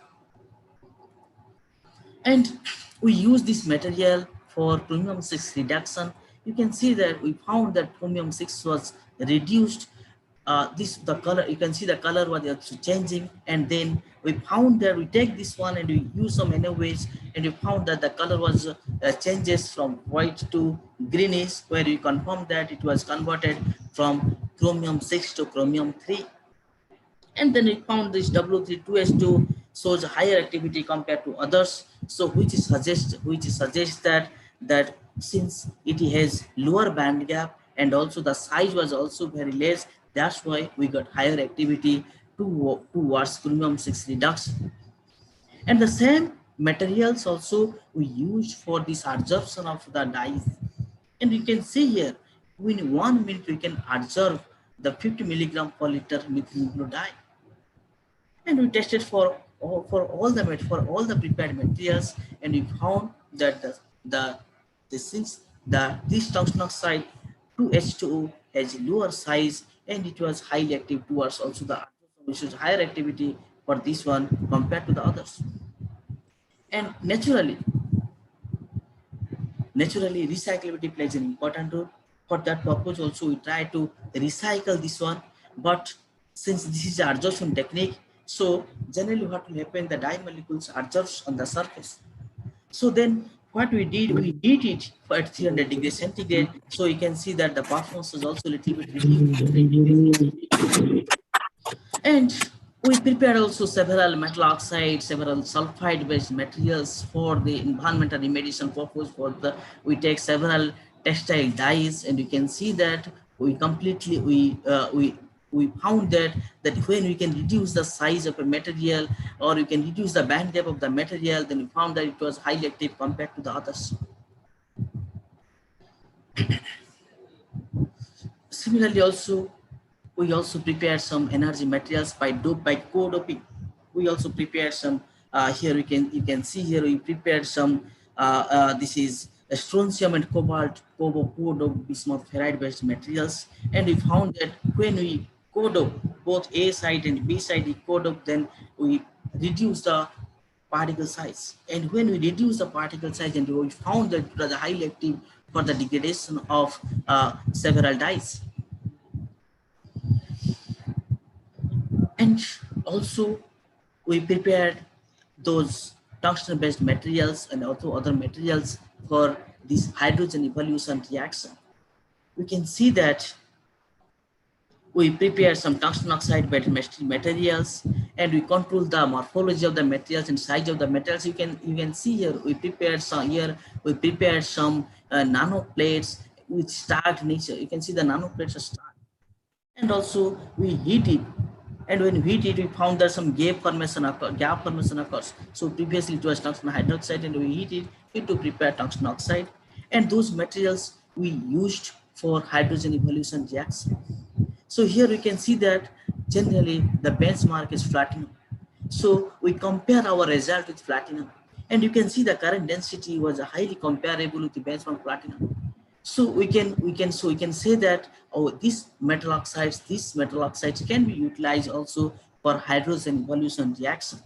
And we use this material for chromium 6 reduction. You can see that we found that chromium 6 was reduced. The color, you can see the color was also changing, and then we found that we take this one and we use some NOAs, and we found that the color was changes from white to greenish, where we confirmed that it was converted from chromium 6 to chromium 3. And then we found this W32H2 shows higher activity compared to others. So which suggests that since it has lower band gap and also the size was also very less, that's why we got higher activity towards chromium 6 reduction. And the same materials also we used for this absorption of the dyes. And you can see here, in 1 minute we can absorb the 50 milligram per liter methylene blue dye. And we tested for all the prepared materials, and we found that this tungsten oxide 2H2O has lower size, and it was highly active towards also the which is higher activity for this one compared to the others. And naturally recyclability plays an important role. For that purpose also we try to recycle this one, but since this is the adsorption technique, so generally what will happen, the dye molecules adsorb on the surface. So then what we did, we heat it at 300 degrees centigrade. So you can see that the performance is also a little bit reduced. And we prepared also several metal oxides, several sulfide based materials for the environmental remediation purpose. We take several textile dyes, and you can see that we we found that when we can reduce the size of a material, or you can reduce the band gap of the material, then we found that it was highly active compared to the others. Similarly, also we also prepared some energy materials by co-doping. We also prepared some, here you can see here we prepared some, this is strontium and cobalt co-dope bismuth ferrite based materials, and we found that when we co-dope both A side and B side, we co-dope, then we reduce the particle size. And when we reduce the particle size, and we found that it was highly active for the degradation of several dyes. And also we prepared those tungsten based materials and also other materials for this hydrogen evolution reaction. We can see that we prepared some tungsten oxide based materials, and we control the morphology of the materials and size of the materials. You can see here we prepared some nano plates with stark nature. You can see the nano plates are stark, and also we heat it. And when we heat it, we found that some gap formation occurs. So previously it was tungsten hydroxide, and we heat it to prepare tungsten oxide. And those materials we used for hydrogen evolution reaction. So here we can see that generally the benchmark is platinum. So we compare our result with platinum, and you can see the current density was highly comparable with the benchmark platinum. So we can say that these metal oxides can be utilized also for hydrogen evolution reaction.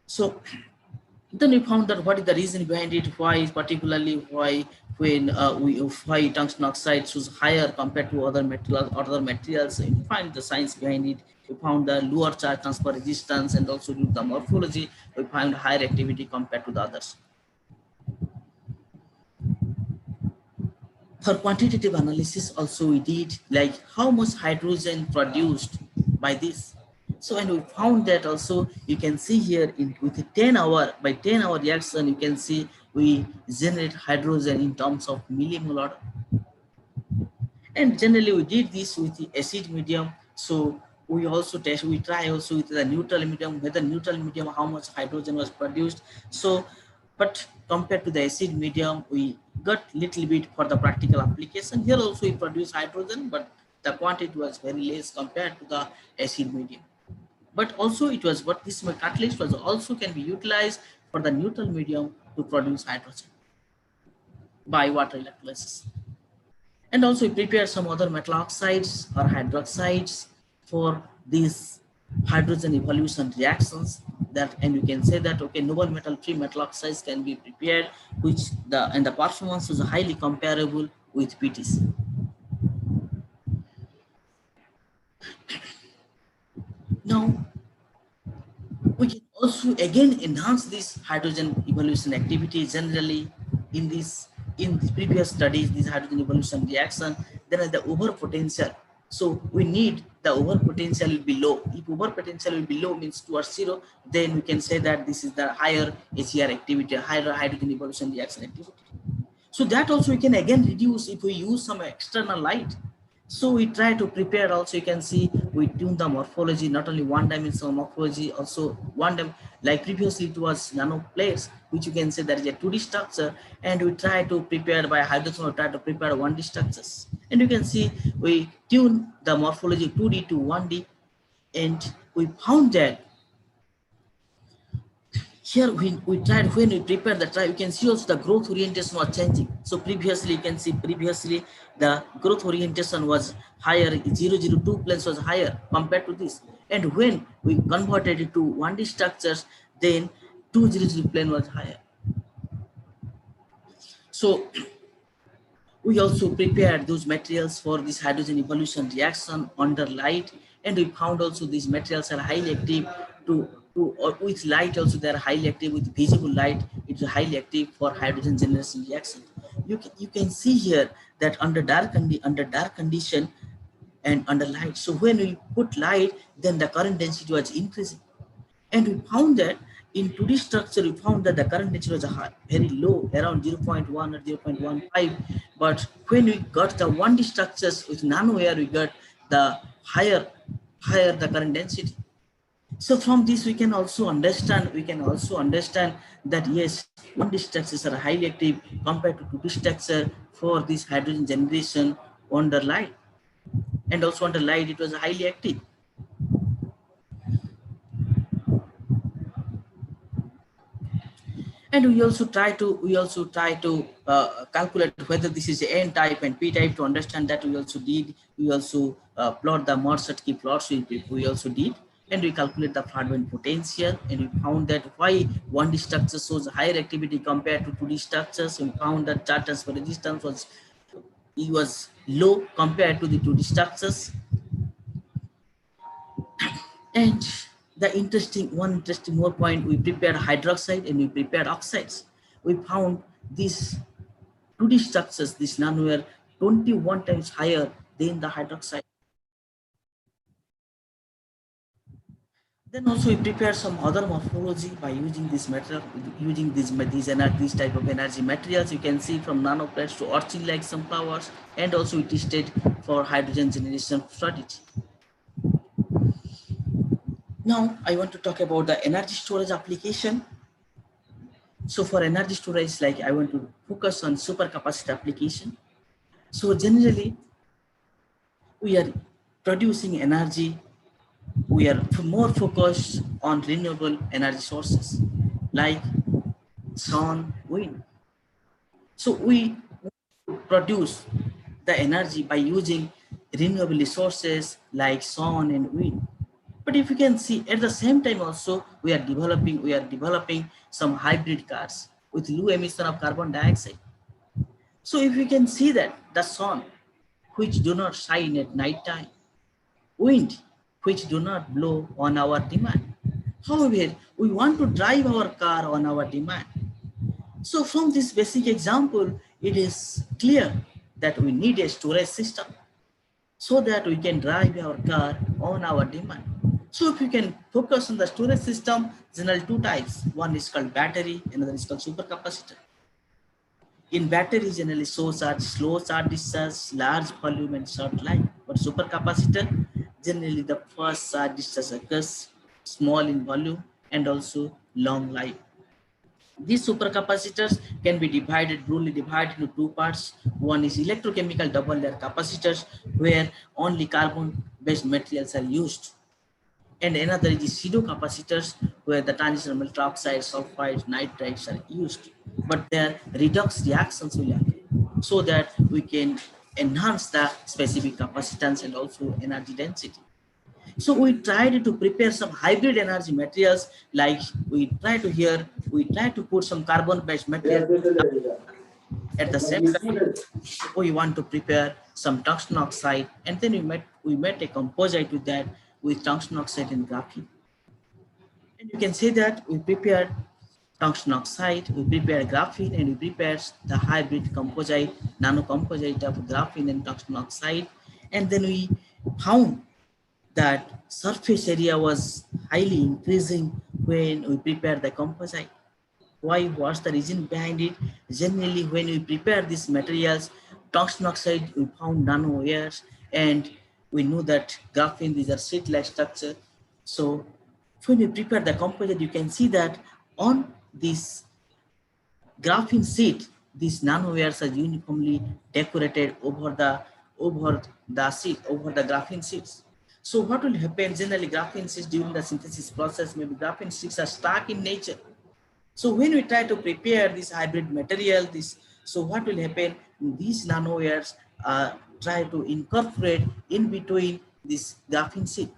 So then we found that what is the reason behind it, why tungsten oxide was higher compared to other materials. We find the science behind it. We found the lower charge transfer resistance, and also due to the morphology, we found higher activity compared to the others. For quantitative analysis also we did, like how much hydrogen produced by this. So, and we found that also, you can see here with a 10 hour reaction, you can see we generate hydrogen in terms of millimolar. And generally we did this with the acid medium. So we try also with the neutral medium, how much hydrogen was produced. So, but compared to the acid medium, we got little bit for the practical application. Here also we produce hydrogen, but the quantity was very less compared to the acid medium. But also this catalyst was also can be utilized for the neutral medium to produce hydrogen by water electrolysis. And also we prepare some other metal oxides or hydroxides for these hydrogen evolution reactions. And you can say that, okay, noble metal free metal oxides can be prepared, and the performance was highly comparable with PTC. Now we can also again enhance this hydrogen evolution activity. Generally in the previous studies, this hydrogen evolution reaction, there is the over potential. So we need the over potential will be low. If over potential will be low, means towards 0, then we can say that this is the higher HER activity, higher hydrogen evolution reaction activity. So that also we can again reduce if we use some external light. So we try to prepare also, you can see we tune the morphology, not only one-dimensional morphology, also like previously it was nanoplates, which you can say that is a 2D structure, and we try to prepare by hydrogen, we try to prepare 1D structures. And you can see we tune the morphology 2D to 1D, and we found that here when we prepare the trial, you can see also the growth orientation was changing. So previously, you can see the growth orientation was higher, 002 planes was higher compared to this. And when we converted it to 1D structures, then 200 plane was higher. So we also prepared those materials for this hydrogen evolution reaction under light, and we found also these materials are highly active with light. Also they are highly active with visible light. It's highly active for hydrogen generation reaction. You can see here that under dark condition and under light. So when we put light, then the current density was increasing, and we found that in 2D structure, we found that the current density was very low, around 0.1 or 0.15. But when we got the 1D structures with nano air, we got the higher the current density. So from this we can also understand that yes, 1D structures are highly active compared to 2D structure for this hydrogen generation under light, and also under light it was highly active. And we also try to calculate whether this is N type and P type. To understand that, we also plot the Mohr-Schutzki plots. We also did, and we calculate the Fladman potential, and we found that why 1D structure shows higher activity compared to 2D structures. We found that charge transfer resistance was low compared to the 2D structures. And one interesting more point, we prepared hydroxide and we prepared oxides. We found these 2D structures, this nanoware 21 times higher than the hydroxide. Then also we prepare some other morphology by using this material, using these type of energy materials. You can see from nanoplates to orchid-like sunflowers, and also we tested for hydrogen generation strategy. Now I want to talk about the energy storage application. So for energy storage, like I want to focus on supercapacitor application. So generally, we are producing energy. We are more focused on renewable energy sources like sun, wind. So we produce the energy by using renewable resources like sun and wind. But if you can see, at the same time also we are developing some hybrid cars with low emission of carbon dioxide. So if you can see that the sun, which do not shine at night time, wind, which do not blow on our demand. However, we want to drive our car on our demand. So from this basic example, it is clear that we need a storage system so that we can drive our car on our demand. So if you can focus on the storage system, generally two types. One is called battery, another is called supercapacitor. In battery, generally slow charge discharge, large volume and short life. But supercapacitor, generally the first charge discharge occurs small in volume and also long life. These supercapacitors can be broadly divided into two parts. One is electrochemical double layer capacitors, where only carbon-based materials are used. And another is pseudo capacitors, where the transition metal oxide, sulfides, nitrides are used, but their redox reactions will occur, so that we can enhance the specific capacitance and also energy density. So we tried to prepare some hybrid energy materials, like we try to put some carbon-based material. At the same time, we want to prepare some tungsten oxide, and then we made a composite with that, with tungsten oxide and graphene. And you can say that we prepared tungsten oxide, we prepared graphene, and we prepared the hybrid composite, nano composite of graphene and tungsten oxide. And then we found that surface area was highly increasing when we prepared the composite. Why? What's the reason behind it? Generally, when we prepare these materials, tungsten oxide, we found nano layers, and we know that graphene, these are sheet-like structure. So when we prepare the composite, you can see that on this graphene sheet, these nanowares are uniformly decorated over the graphene sheets. So what will happen? Generally, graphene sheets during the synthesis process, maybe graphene sheets are stuck in nature. So when we try to prepare this hybrid material, so what will happen? These nanowires try to incorporate in between this graphene sheet.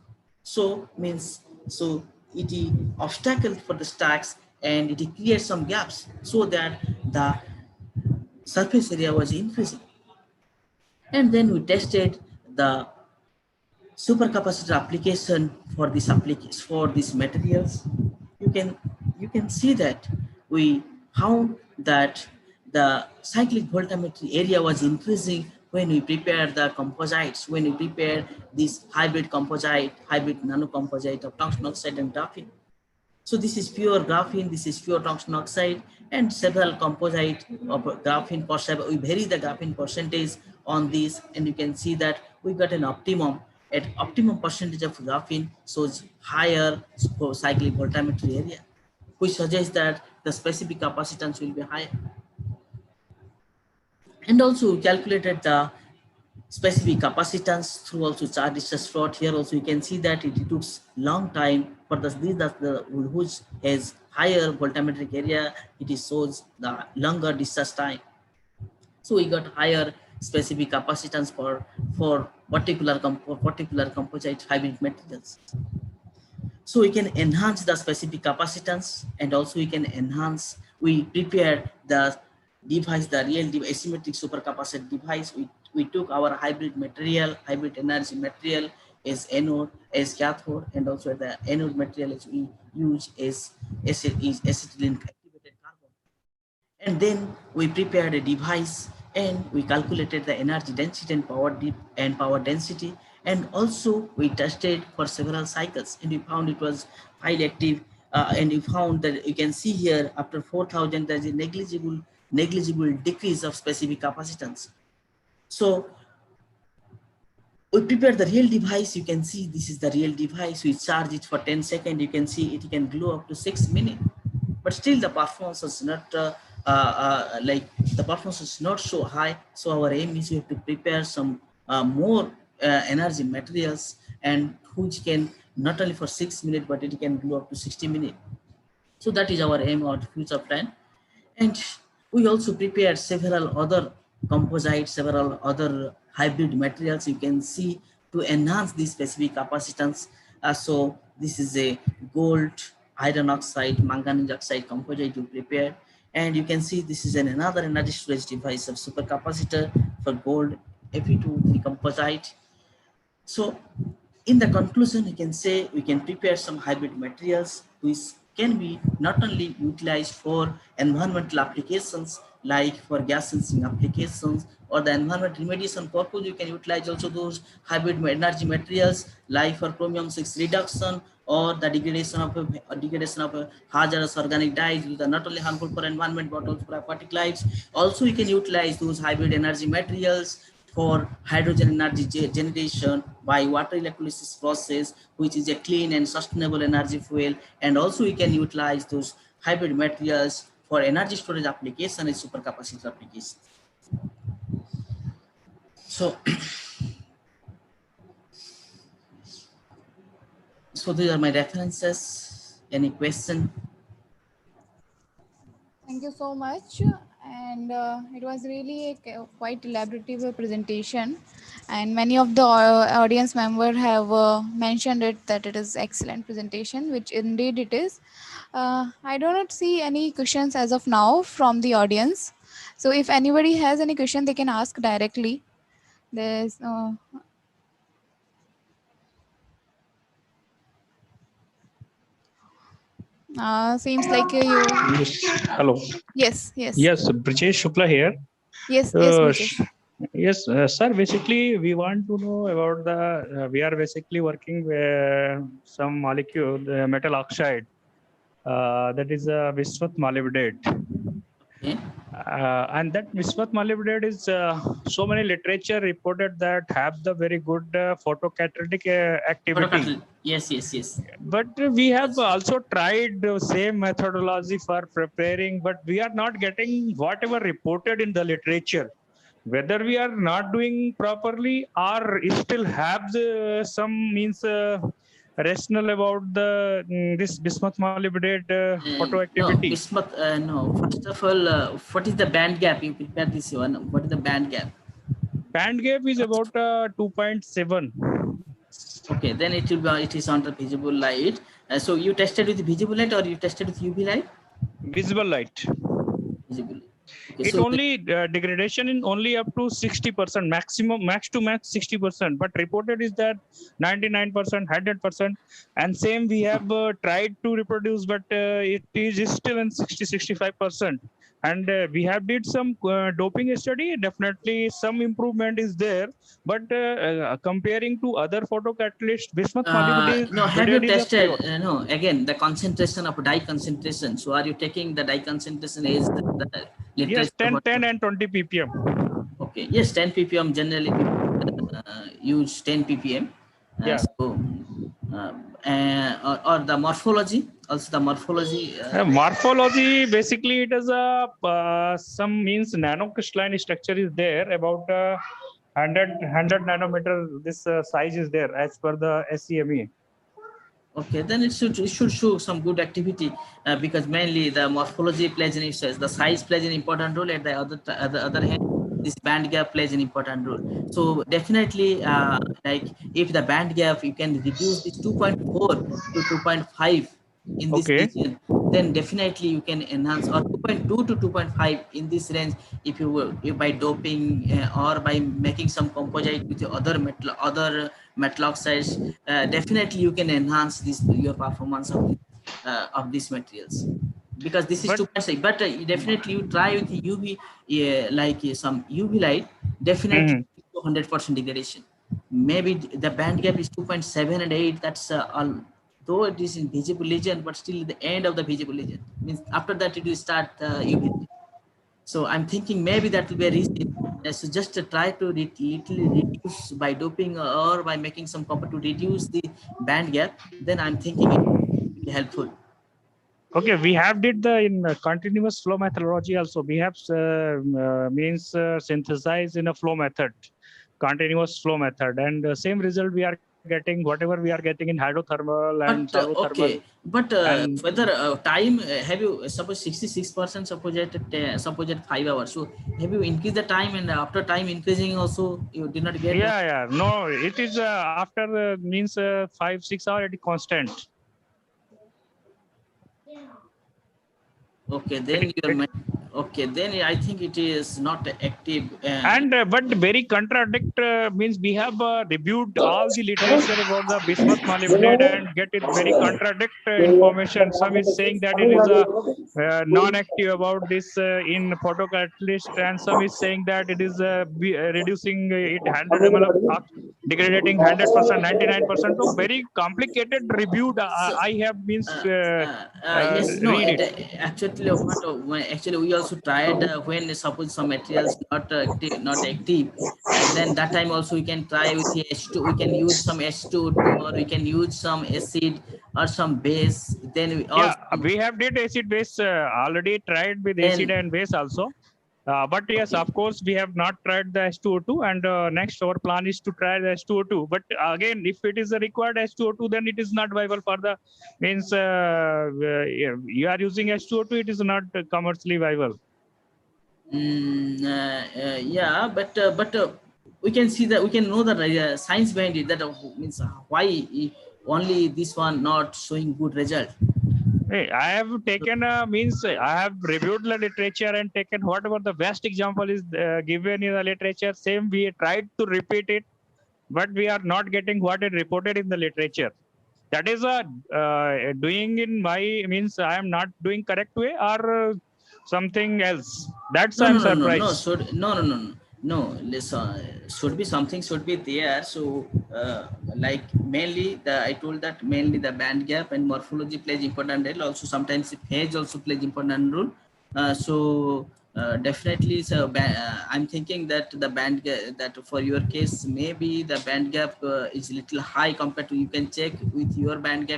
So it is obstacle for the stacks, and it creates some gaps so that the surface area was increasing. And then we tested the supercapacitor application for these materials. You can see that we found that the cyclic voltammetry area was increasing when we prepared the composites, when we prepared this hybrid nano composite of tungsten oxide and graphene. So this is pure graphene, this is pure tungsten oxide, and several composite of graphene percent. We vary the graphene percentage on this, and you can see that we got an optimum at optimum percentage of graphene shows higher cyclic voltammetry area, which suggests that the specific capacitance will be higher. And also we calculated the specific capacitance through also charge discharge plot. Here also you can see that it took long time for the which has higher voltammetric area, it shows the longer discharge time. So we got higher specific capacitance for particular composite hybrid materials. So we can enhance the specific capacitance, and also we prepare the device, the real asymmetric supercapacitor device. We took our hybrid energy material as anode, as cathode, and also the anode material as we use is acetylene activated carbon. And then we prepared a device and we calculated the energy density and power density. And also we tested for several cycles and we found it was highly active. And we found that you can see here after 4,000 there's a negligible decrease of specific capacitance. So we prepare the real device. You can see this is the real device. We charge it for 10 seconds. You can see it can glow up to 6 minutes, but still the performance is not the performance is not so high. So our aim is we have to prepare some more energy materials, and which can not only for 6 minutes, but it can glow up to 60 minutes. So that is our aim or future plan. And we also prepared several other composites, several other hybrid materials you can see to enhance this specific capacitance. So this is a gold, iron oxide, manganese oxide composite you prepared. And you can see this is another energy storage device of supercapacitor for gold Fe2O3 composite. So in the conclusion, you can say we can prepare some hybrid materials which can be not only utilized for environmental applications like for gas sensing applications or the environment remediation purpose. You can utilize also those hybrid energy materials like for chromium 6 reduction or the degradation of hazardous organic dyes, which are not only harmful for environment but also for aquatic lives. Also, you can utilize those hybrid energy materials for hydrogen energy generation by water electrolysis process, which is a clean and sustainable energy fuel. And also we can utilize those hybrid materials for energy storage application and supercapacitor application. So, so these are my references. Any question? Thank you so much. And it was really a quite elaborative presentation, and many of the audience members have mentioned it that it is excellent presentation, which indeed it is. I do not see any questions as of now from the audience, so if anybody has any question they can ask directly. There's seems like you. Yes. Hello. Yes. Yes, Brijesh Shukla here. Yes, sh- yes, sir. Basically, we want to know about the. We are basically working with some molecule, the metal oxide. That is a bismuth molybdate. Okay. And that bismuth molybdate is so many literature reported that have the very good photocatalytic activity. Yes. But we have also tried the same methodology for preparing, but we are not getting whatever reported in the literature. Whether we are not doing properly or still have some means rational about the this bismuth molybdate photoactivity. No, bismuth. No. First of all, what is the band gap? You prepare this one. What is the band gap? Band gap is about 2.7. Okay, then it will be. It is under visible light. So you tested with visible light or you tested with UV light? Visible light. Visible. Okay, It so only degradation in only up to 60%, maximum max to max 60%, but reported is that 99%, 100%, and same we have tried to reproduce, but it is still in 60-65%. And we have did some doping study. Definitely some improvement is there, but comparing to other photocatalysts, bismuth molybdate. no, have you tested? No, again the concentration of dye concentration. So are you taking the dye concentration as the yes, 10 and 20 ppm. Okay, yes, 10 ppm generally people use 10 ppm. Yeah. Or the morphology, also the morphology. Morphology, basically it is a some means nanocrystalline structure is there about 100 nanometer. This size is there as per the SCME. Okay, then it should show some good activity, because mainly the morphology plays an the size plays an important role. At the other hand, this band gap plays an important role. So definitely, like if the band gap you can reduce this 2.4 to 2.5 in this Okay. region, then definitely you can enhance, or 2.2 to 2.5 in this range, if you will, if by doping or by making some composite with your other metal oxides, definitely you can enhance this your performance of these materials, because this is But 2.6. But definitely you try with UV, like some UV light, definitely 100% degradation. Maybe the band gap is 2.7 and 8. That's though it is in visible lesion, but still the end of the visible lesion means after that it will start UV. So I'm thinking maybe that will be a reason. So just to try to little reduce by doping or by making some copper to reduce the band gap. Then I'm thinking it will be helpful. okay, we have did the in continuous flow methodology also. We have means synthesize in a flow method, continuous flow method, and same result we are getting whatever we are getting in hydrothermal and But solvothermal. okay, but And whether time have you suppose 66% suppose at 5 hours. So have you increased the time, and after time increasing also you did not get? yeah, no, it is after means 5-6 hours it is constant. Okay, then okay, then I think it is not active. And but very contradict means we have reviewed all the literature about the bismuth molybdenate and get it very contradict information. Some is saying that it is a non-active about this in photocatalyst, and some is saying that it is reducing it 100 ml of degrading 100%, 99%. So very complicated reviewed. So, I have means yes, no, read it. actually we also tried when suppose some materials not active, then that time also we can try with the H2. We can use some H2O2, or we can use some acid or some base. Then we also We have did acid base already tried with acid and base also. But yes, of course, we have not tried the H2O2, and next our plan is to try the H2O2. But again, if it is a required H2O2, then it is not viable for the means you are using H2O2, it is not commercially viable. yeah, but we can see that, we can know that science behind it, that means why only this one not showing good result. Hey, I have taken means I have reviewed the literature and taken whatever the best example is given in the literature. Same we tried to repeat it, but we are not getting what is reported in the literature. That is doing in my means I am not doing correct way or something else. That's I'm surprised. No, listen, should be something should be there. So like mainly I told that mainly the band gap and morphology plays important role. Also sometimes phase also plays important role. So definitely, so I'm thinking that the band gap, that for your case maybe the band gap is little high compared to, you can check with your band gap